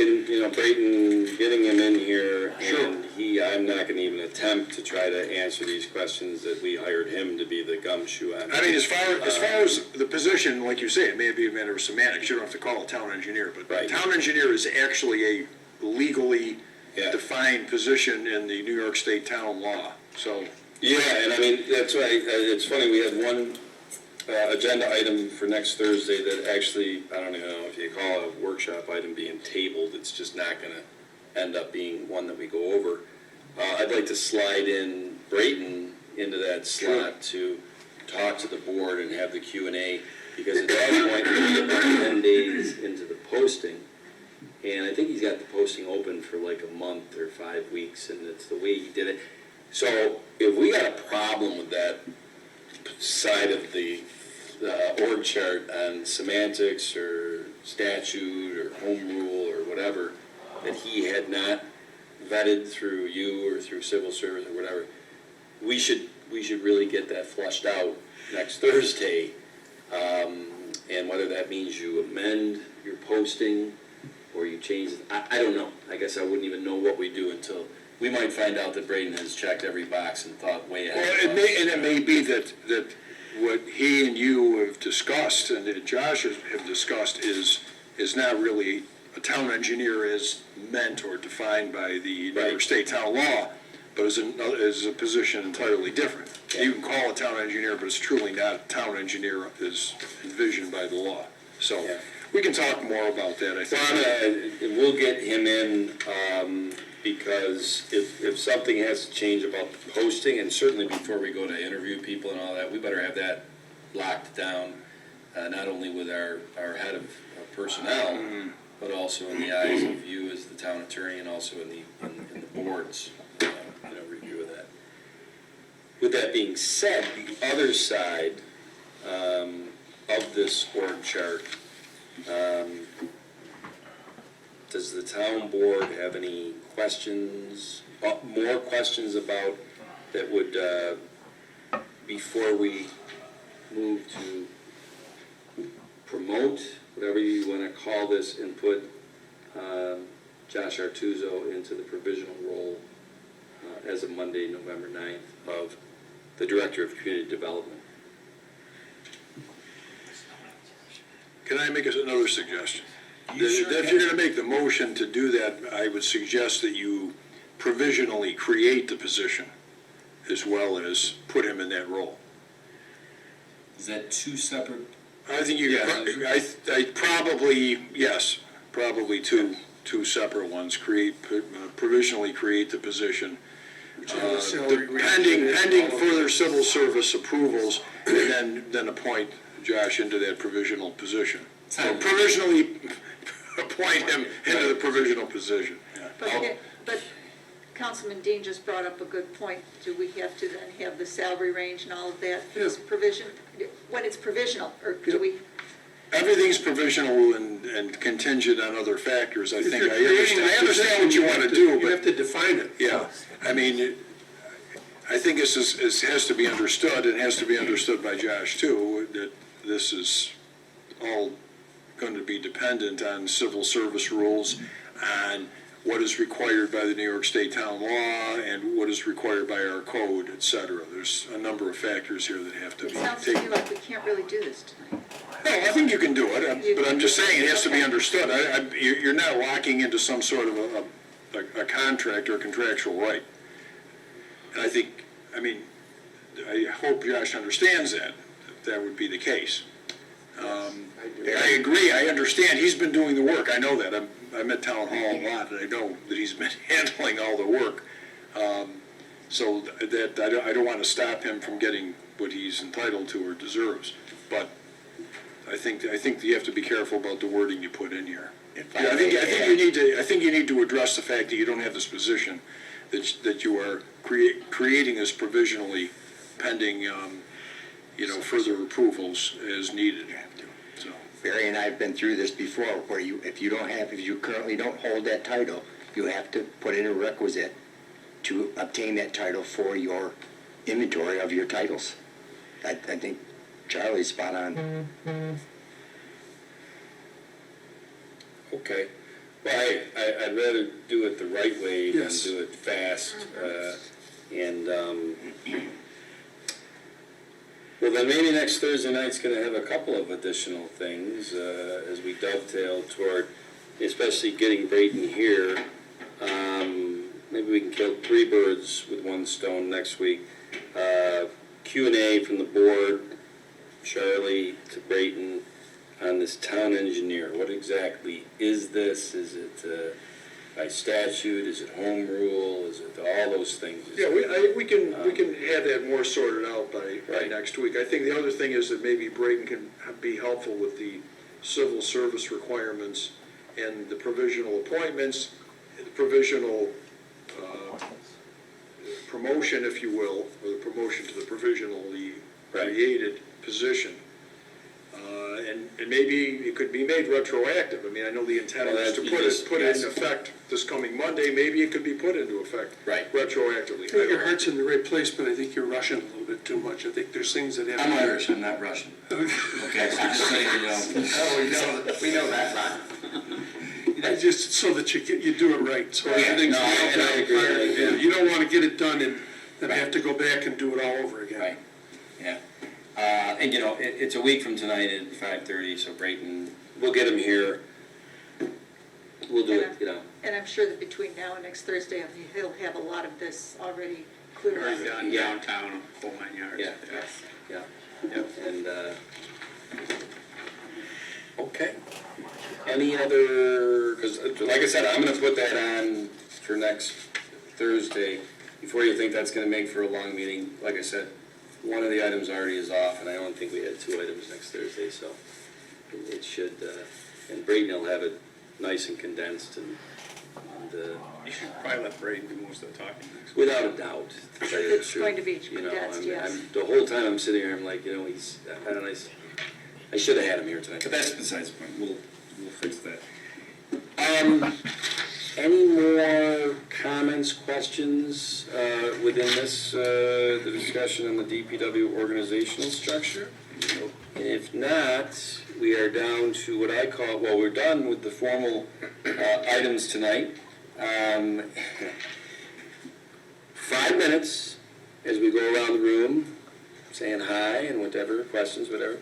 S1: Brayton, getting him in here,
S7: Sure.
S1: and I'm not gonna even attempt to try to answer these questions that we hired him to be the gumshoe on.
S7: I mean, as far as the position, like you say, it may be a matter of semantics. You don't have to call it town engineer, but
S1: Right.
S7: town engineer is actually a legally
S1: Yeah.
S7: defined position in the New York State town law. So,
S1: Yeah, and I mean, that's why, it's funny, we had agenda item for next Thursday that actually, I don't even know if you call it a workshop item being tabled, it's just not gonna end up being one that we go over. I'd like to slide in Brayton into that slot to talk to the board and have the Q&A, because at that point, we're getting about 10 days into the posting, and I think he's got the posting open for like a month or 5 weeks, and it's the way he did it. So if we got a problem with that side of the org chart on semantics or statute or home rule or whatever that he had not vetted through you or through civil service or whatever, we should really get that flushed out next Thursday. And whether that means you amend your posting or you change it, I don't know. I guess I wouldn't even know what we do until we might find out that Braden has checked every box and thought way ahead.
S7: Well, it may be that what he and you have discussed and that Josh have discussed is not really a town engineer as meant or defined by the New York State town law, but is a position entirely different.
S1: Okay.
S7: You can call a town engineer, but it's truly not a town engineer as envisioned by the law. So
S1: Yeah.
S7: we can talk more about that, I think.
S1: And we'll get him in, because if something has to change about the posting, and certainly before we go to interview people and all that, we better have that locked down, not only with our head of personnel, but also in the eyes of you as the town attorney and also in the board's review of that. With that being said, the other side of this org chart, does the town board have any questions, more questions about, that would, before we move to promote, whatever you want to call this, and put Josh Artuzo into the provisional role as of Monday, November 9th, of the Director of Community Development?
S7: Can I make another suggestion? If you're going to make the motion to do that, I would suggest that you provisionally create the position as well as put him in that role.
S1: Is that two separate?
S7: I think you, I probably, yes, probably two separate ones. Provisionally create the position. Pending further civil service approvals, and then appoint Josh into that provisional position. So provisionally appoint him into the provisional position.
S3: But Councilman Dean just brought up a good point. Do we have to then have the salary range and all of that for this provision, when it's provisional, or do we?
S7: Everything's provisional and contingent on other factors, I think. I understand what you want to do, but...
S4: You have to define it.
S7: Yeah, I mean, I think this has to be understood, and has to be understood by Josh too, that this is all going to be dependent on civil service rules, on what is required by the New York State town law, and what is required by our code, et cetera. There's a number of factors here that have to be
S3: It sounds to
S7: taken.
S3: me like we can't really do this tonight.
S7: No, I think you can do it, but I'm just saying it has to be understood. You're not locking into some sort of a contract or a contractual right. And I hope Josh understands that would be the case. I agree, I understand, he's been doing the work, I know that. I'm at Town Hall a lot, and I know that he's been handling all the work. So that, I don't want to stop him from getting what he's entitled to or deserves. But I think you have to be careful about the wording you put in here. I think you need to address the fact that you don't have this position, that you are creating this provisionally pending, further approvals as needed. So.
S10: Barry and I have been through this before, where if you currently don't hold that title, you have to put in a requisite to obtain that title for your inventory of your titles. I think Charlie's spot on.
S1: Okay. Well, I'd rather do it the right way than
S4: Yes.
S1: do it fast. Well, then maybe next Thursday night's going to have a couple of additional things as we dovetail toward, especially getting Brayton here. Maybe we can kill 3 birds with one stone next week. Q&A from the board Charlie to Brayton on this town engineer. What exactly is this? Is it by statute? Is it home rule? Is it all those things?
S7: Yeah, we can have that more sorted out by
S1: Right.
S7: next week. I think the other thing is that maybe Braden can be helpful with the civil service requirements and the provisional appointments, the provisional promotion, if you will, or the promotion to the provisionally
S1: Right.
S7: created position. And maybe it could be made retroactive. I mean, I know the intent
S1: Well,
S7: is to
S1: that'd
S7: put
S1: be
S7: it
S1: just-
S7: in
S1: yes.
S7: effect this coming Monday. Maybe it could be put into effect
S1: Right.
S7: retroactively.
S4: I think your heart's in the right place, but I think you're rushing a little bit too much. I think there's things that have.
S14: I'm Irish, I'm not Russian. Okay, so just so you know.
S10: Oh, we know that, Ron.
S4: Just so that you do it right, so
S1: Yeah,
S4: everything's.
S1: no, and I agree.
S4: Yeah, you don't want to get it done and then have to go back and do it all over again.
S14: Right, yeah. And you know, it's a week from tonight at 5:30, so Brayton,
S1: We'll get him here. We'll do it, you know.
S2: And I'm sure that between now and next Thursday, I mean, he'll have a lot of this already cleared
S8: Already
S2: up.
S8: done
S1: Yeah.
S8: downtown, whole 9 yards.
S1: Yeah.
S2: Yes.
S1: Yeah, and, okay. Any other, because like I said, I'm gonna put that on for next Thursday. Before you think that's gonna make for a long meeting, like I said, one of the items already is off, and I don't think we had 2 items next Thursday, so it should, and Braden will have it nice and condensed and
S8: You should probably let Braden do most of the talking next week.
S1: without a doubt. to tell you the
S2: It's
S1: truth,
S2: going to be
S1: you know,
S2: condensed, yes.
S1: The whole time I'm sitting here, I'm like, you know, I should have had him here tonight.
S14: but that's besides the point, we'll fix that.
S1: Any more comments, questions within this, the discussion on the DPW organizational structure? And if not, we are down to what I call, well, we're done with the formal items tonight. 5 minutes as we go around the room, saying hi and whatever, questions, whatever.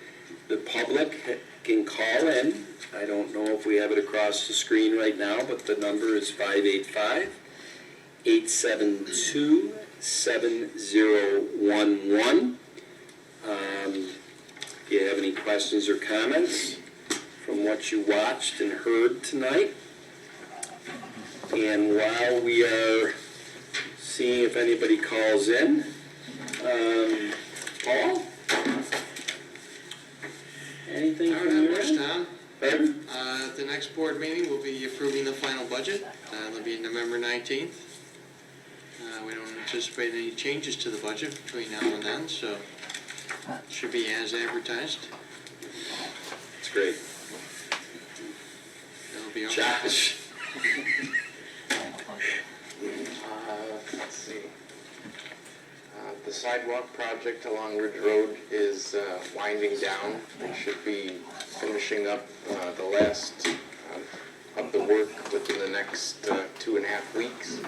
S1: The public can call in. I don't know if we have it across the screen right now, but the number is 585-872-7011. If you have any questions or comments from what you watched and heard tonight. And while we are seeing if anybody calls in, Paul? Anything
S15: Not
S1: from
S15: that
S1: your
S15: much,
S1: end?
S15: Tom.
S1: Pardon?
S15: At the next board meeting, we'll be approving the final budget. It'll be November 19th. We don't anticipate any changes to the budget between now and then, so it should be as advertised.
S1: It's great.
S15: It'll be okay.
S1: Josh?
S13: Let's see. The sidewalk project along Ridge Road is winding down. They should be finishing up the last of the work within the next 2.5 weeks.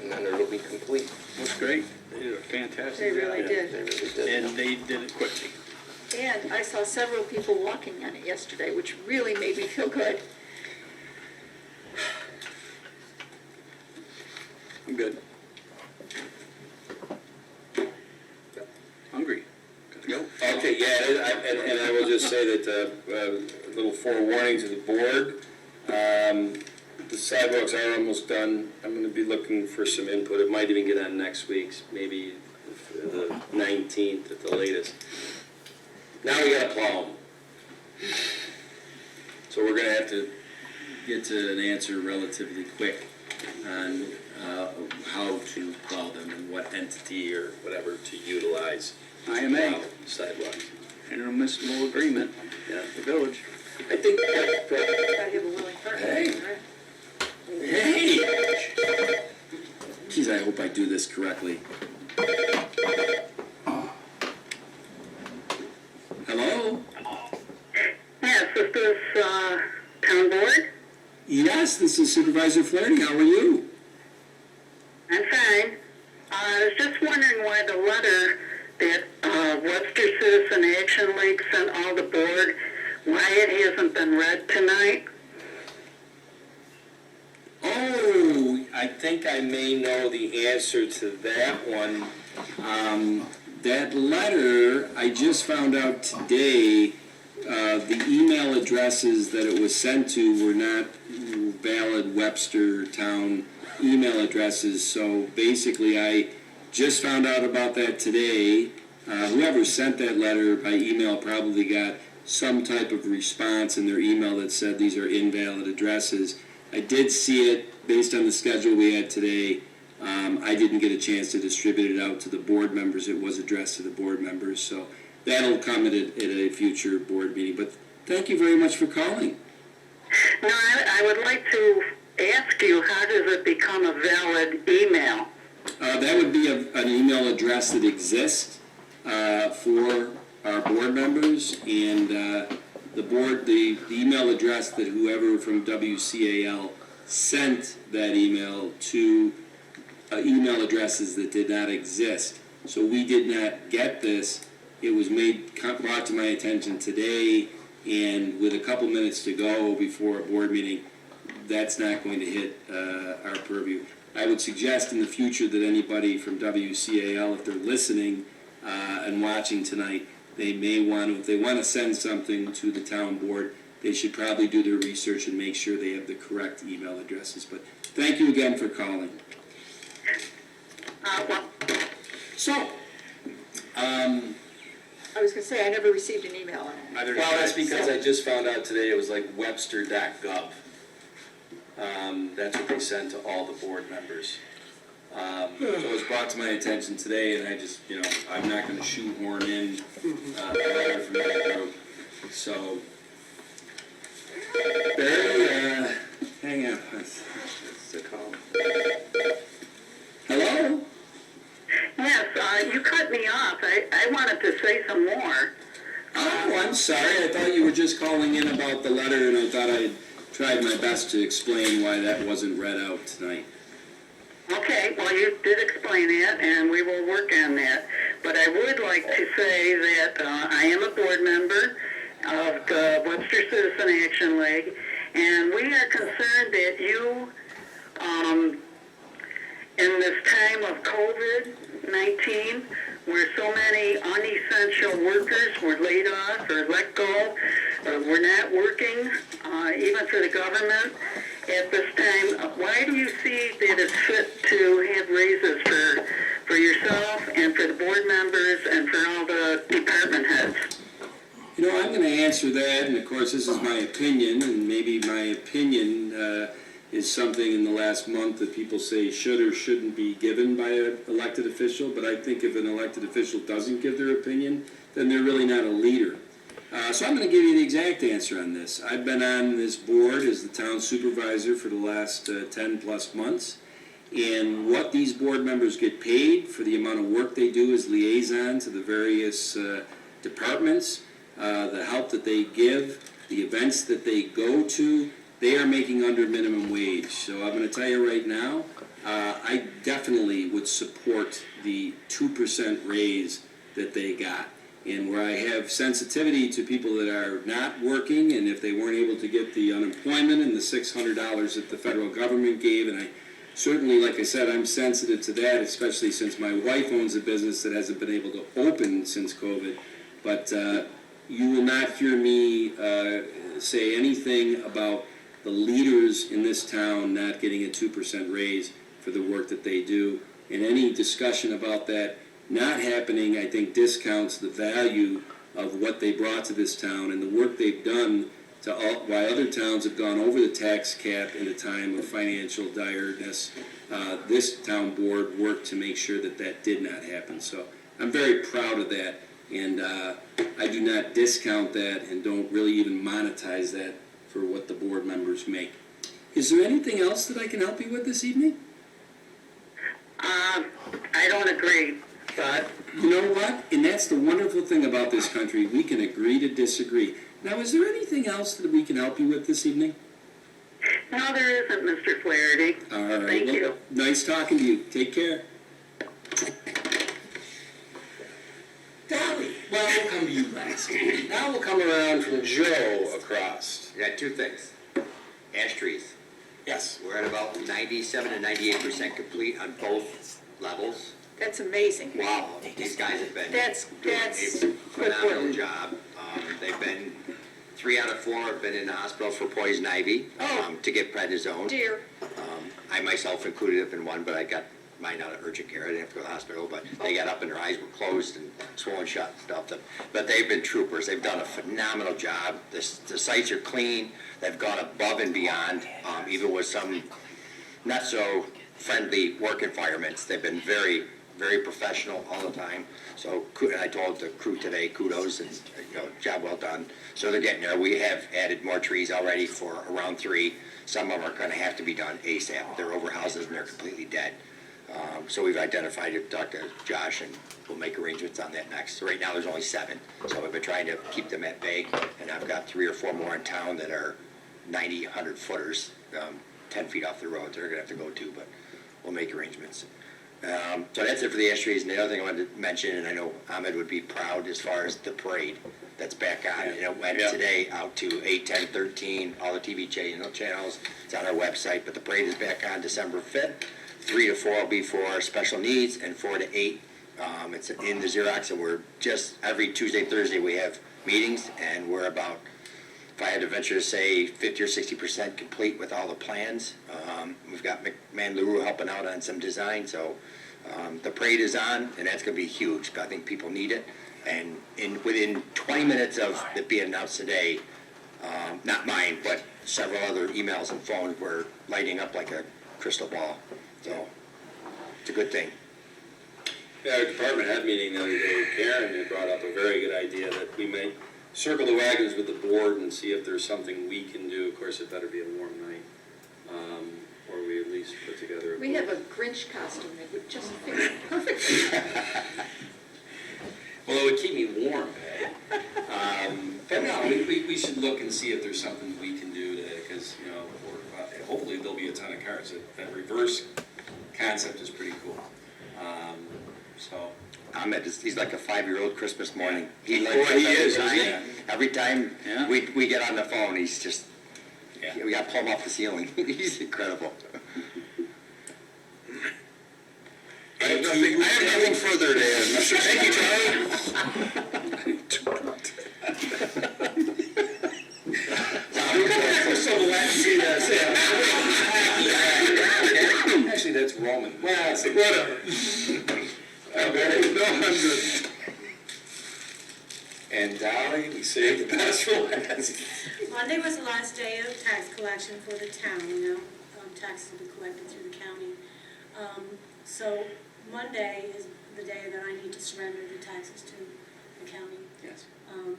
S13: And then it'll be complete.
S8: That's great. They did a fantastic
S2: They really
S8: job.
S2: did.
S13: They really did.
S8: And they did it quickly.
S2: And I saw several people walking on it yesterday, which really made me feel good.
S1: I'm good.
S8: Hungry. Gotta go.
S1: Okay, yeah, and I will just say that, a little forewarning to the board. The sidewalks are almost done. I'm gonna be looking for some input. It might even get on next week's, maybe the 19th at the latest. Now we gotta plow them. So we're gonna have to get to an answer relatively quick on how to plow them and what entity or whatever to utilize. to
S8: IMA.
S1: plow Sidewalks.
S8: Intermunicipal agreement,
S1: Yeah.
S8: the village.
S1: I think that,
S2: Gotta have a willing partner.
S1: Hey.
S2: right?
S14: Hey! Geez, I hope I do this correctly. Hello?
S16: Yes, is this town board?
S14: Yes, this is Supervisor Flaherty. How are you?
S16: I'm fine. I was just wondering why the letter that Webster Citizen Action League sent all the board, why it hasn't been read tonight.
S1: oh, I think I may know the answer to that one.
S14: That letter, I just found out today, the email addresses that it was sent to were not valid Webster town email addresses. So basically, I just found out about that today. Whoever sent that letter by email probably got some type of response in their email that said these are invalid addresses. I did see it based on the schedule we had today. I didn't get a chance to distribute it out to the board members. It was addressed to the board members, so that'll come at a future board meeting. But thank you very much for calling.
S16: No, I would like to ask you, how does it become a valid email?
S14: That would be an email address that exists for our board members, and the email address that whoever from WCAL sent that email to email addresses that did not exist. So we did not get this. It was brought to my attention today, and with a couple minutes to go before a board meeting, that's not going to hit our purview. I would suggest in the future that anybody from WCAL, if they're listening and watching tonight, they may want to, if they want to send something to the town board, they should probably do their research and make sure they have the correct email addresses. But thank you again for calling. So,
S2: I was gonna say, I never received an email on it.
S14: well, that's because I just found out today it was like webster.gov. That's what they sent to all the board members. So it was brought to my attention today, and I just, I'm not going to shoehorn in a letter from that group. So, Barry, hang on. That's the call. Hello?
S16: Yes, you cut me off. I wanted to say some more.
S14: Oh, I'm sorry. I thought you were just calling in about the letter, and I thought I tried my best to explain why that wasn't read out tonight.
S16: Okay, well, you did explain it, and we will work on that. But I would like to say that I am a board member of the Webster Citizen Action League, and we are concerned that you, in this time of COVID-19, where so many unessential workers were laid off or let go, or were not working, even for the government at this time, why do you see that it's fit to have raises for yourself and for the board members and for all the department heads?
S14: I'm going to answer that, and of course this is my opinion, and maybe my opinion is something in the last month that people say should or shouldn't be given by an elected official, but I think if an elected official doesn't give their opinion, then they're really not a leader. So I'm going to give you the exact answer on this. I've been on this board as the town supervisor for the last 10 plus months, and what these board members get paid for the amount of work they do as liaison to the various departments, the help that they give, the events that they go to, they are making under minimum wage. So I'm going to tell you right now, I definitely would support the 2% raise that they got. And where I have sensitivity to people that are not working, and if they weren't able to get the unemployment and the $600 that the federal government gave, and I certainly, like I said, I'm sensitive to that, especially since my wife owns a business that hasn't been able to open since COVID. But you will not hear me say anything about the leaders in this town not getting a 2% raise for the work that they do. And any discussion about that not happening, I think, discounts the value of what they brought to this town and the work they've done to why other towns have gone over the tax cap in a time of financial direness. This town board worked to make sure that that did not happen. So I'm very proud of that, and I do not discount that and don't really even monetize that for what the board members make. Is there anything else that I can help you with this evening?
S16: I don't agree. But
S14: you know what? And that's the wonderful thing about this country. We can agree to disagree. Now, is there anything else that we can help you with this evening?
S16: no, there isn't, Mr. Flaherty.
S14: All right.
S16: Thank
S14: Well,
S16: you.
S14: nice talking to you. Take care. Dolly. Well, we'll come to you last. Now we'll come around from Joe across.
S10: I got two things. Ash trees.
S14: Yes.
S10: We're at about 97 to 98% complete on both levels.
S2: That's amazing.
S10: Wow, these guys have been
S2: That's
S10: doing a phenomenal
S2: important.
S10: job. They've been, 3 out of 4 have been in the hospital for poison ivy, to get prednisone.
S2: Dear,
S10: I myself included have been one, but I got mine out of urgent care. I didn't have to go to the hospital, but they got up and their eyes were closed and swollen shut and stuff. But they've been troopers. They've done a phenomenal job. The sites are clean. They've gone above and beyond, even with some not so friendly work environments. They've been very, very professional all the time. So, and I told the crew today, kudos and, job well done. So they're getting there. We have added more trees already for around 3. Some of them are going to have to be done ASAP. They're over houses and they're completely dead. So we've identified it, talked to Josh, and we'll make arrangements on that next. So right now, there's only 7. So we've been trying to keep them at bay, and I've got 3 or 4 more in town that are 90, 100 footers, 10 feet off the road. They're going to have to go to, but we'll make arrangements. So that's it for the estuaries. And the other thing I wanted to mention, and I know Ahmed would be proud as far as the parade that's back on. And it went today out to 8, 10, 13, all the TV channels. It's on our website. But the parade is back on December 5th. 3 to 4 will be for special needs, and 4 to 8, it's in the Xerox, and we're just, every Tuesday, Thursday, we have meetings, and we're about, if I had to venture to say, 50 or 60% complete with all the plans. We've got McMahon LaRue helping out on some design, so the parade is on, and that's going to be huge. I think people need it, and within 20 minutes of it being announced today, not mine, but several other emails and phones were lighting up like a crystal ball. So, it's a good thing.
S1: Yeah, our department had a meeting the other day with Karen, and brought up a very good idea that we may circle the wagons with the board and see if there's something we can do. Of course, it better be a warm night, or we at least put together a
S2: we have a Grinch costume that would just fit perfectly.
S14: Well, it would keep me warm. But no, we should look and see if there's something we can do to, because, hopefully there'll be a ton of cars. That reverse concept is pretty cool. So.
S10: Ahmed, he's like a 5-year-old Christmas morning. He
S14: Boy, he is, isn't he?
S10: Every time
S14: Yeah.
S10: we get on the phone, he's just, we got to pull him off the ceiling. He's incredible.
S1: I have nothing further to add, Mr. Thank you, Charlie.
S14: Actually, that's Roman.
S4: Well, whatever. I'm good.
S1: And Dolly, we saved the best for last.
S17: Monday was the last day of tax collection for the town, taxes will be collected through the county. So Monday is the day that I need to surrender the taxes to the county.
S14: Yes.
S17: I'll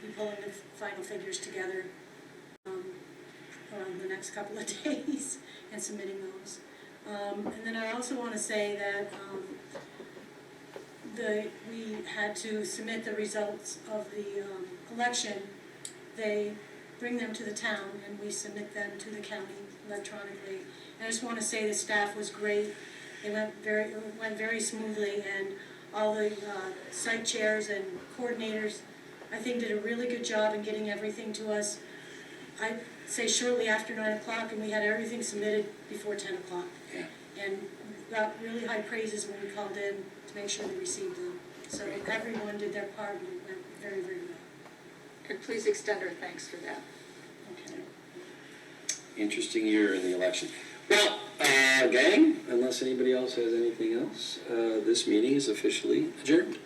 S17: be pulling the final figures together the next couple of days and submitting those. And then I also want to say that we had to submit the results of the election. They bring them to the town and we submit them to the county electronically. And I just want to say the staff was great. It went very smoothly, and all the site chairs and coordinators, I think, did a really good job in getting everything to us. I'd say shortly after 9 o'clock, and we had everything submitted before 10 o'clock.
S14: Yeah.
S17: And we got really high praises when we called in to make sure they received them. So everyone did their part, and it went very, very well.
S2: And please extend our thanks for that.
S17: Okay.
S14: Interesting year in the election. Well, gang, unless anybody else has anything else, this meeting is officially adjourned.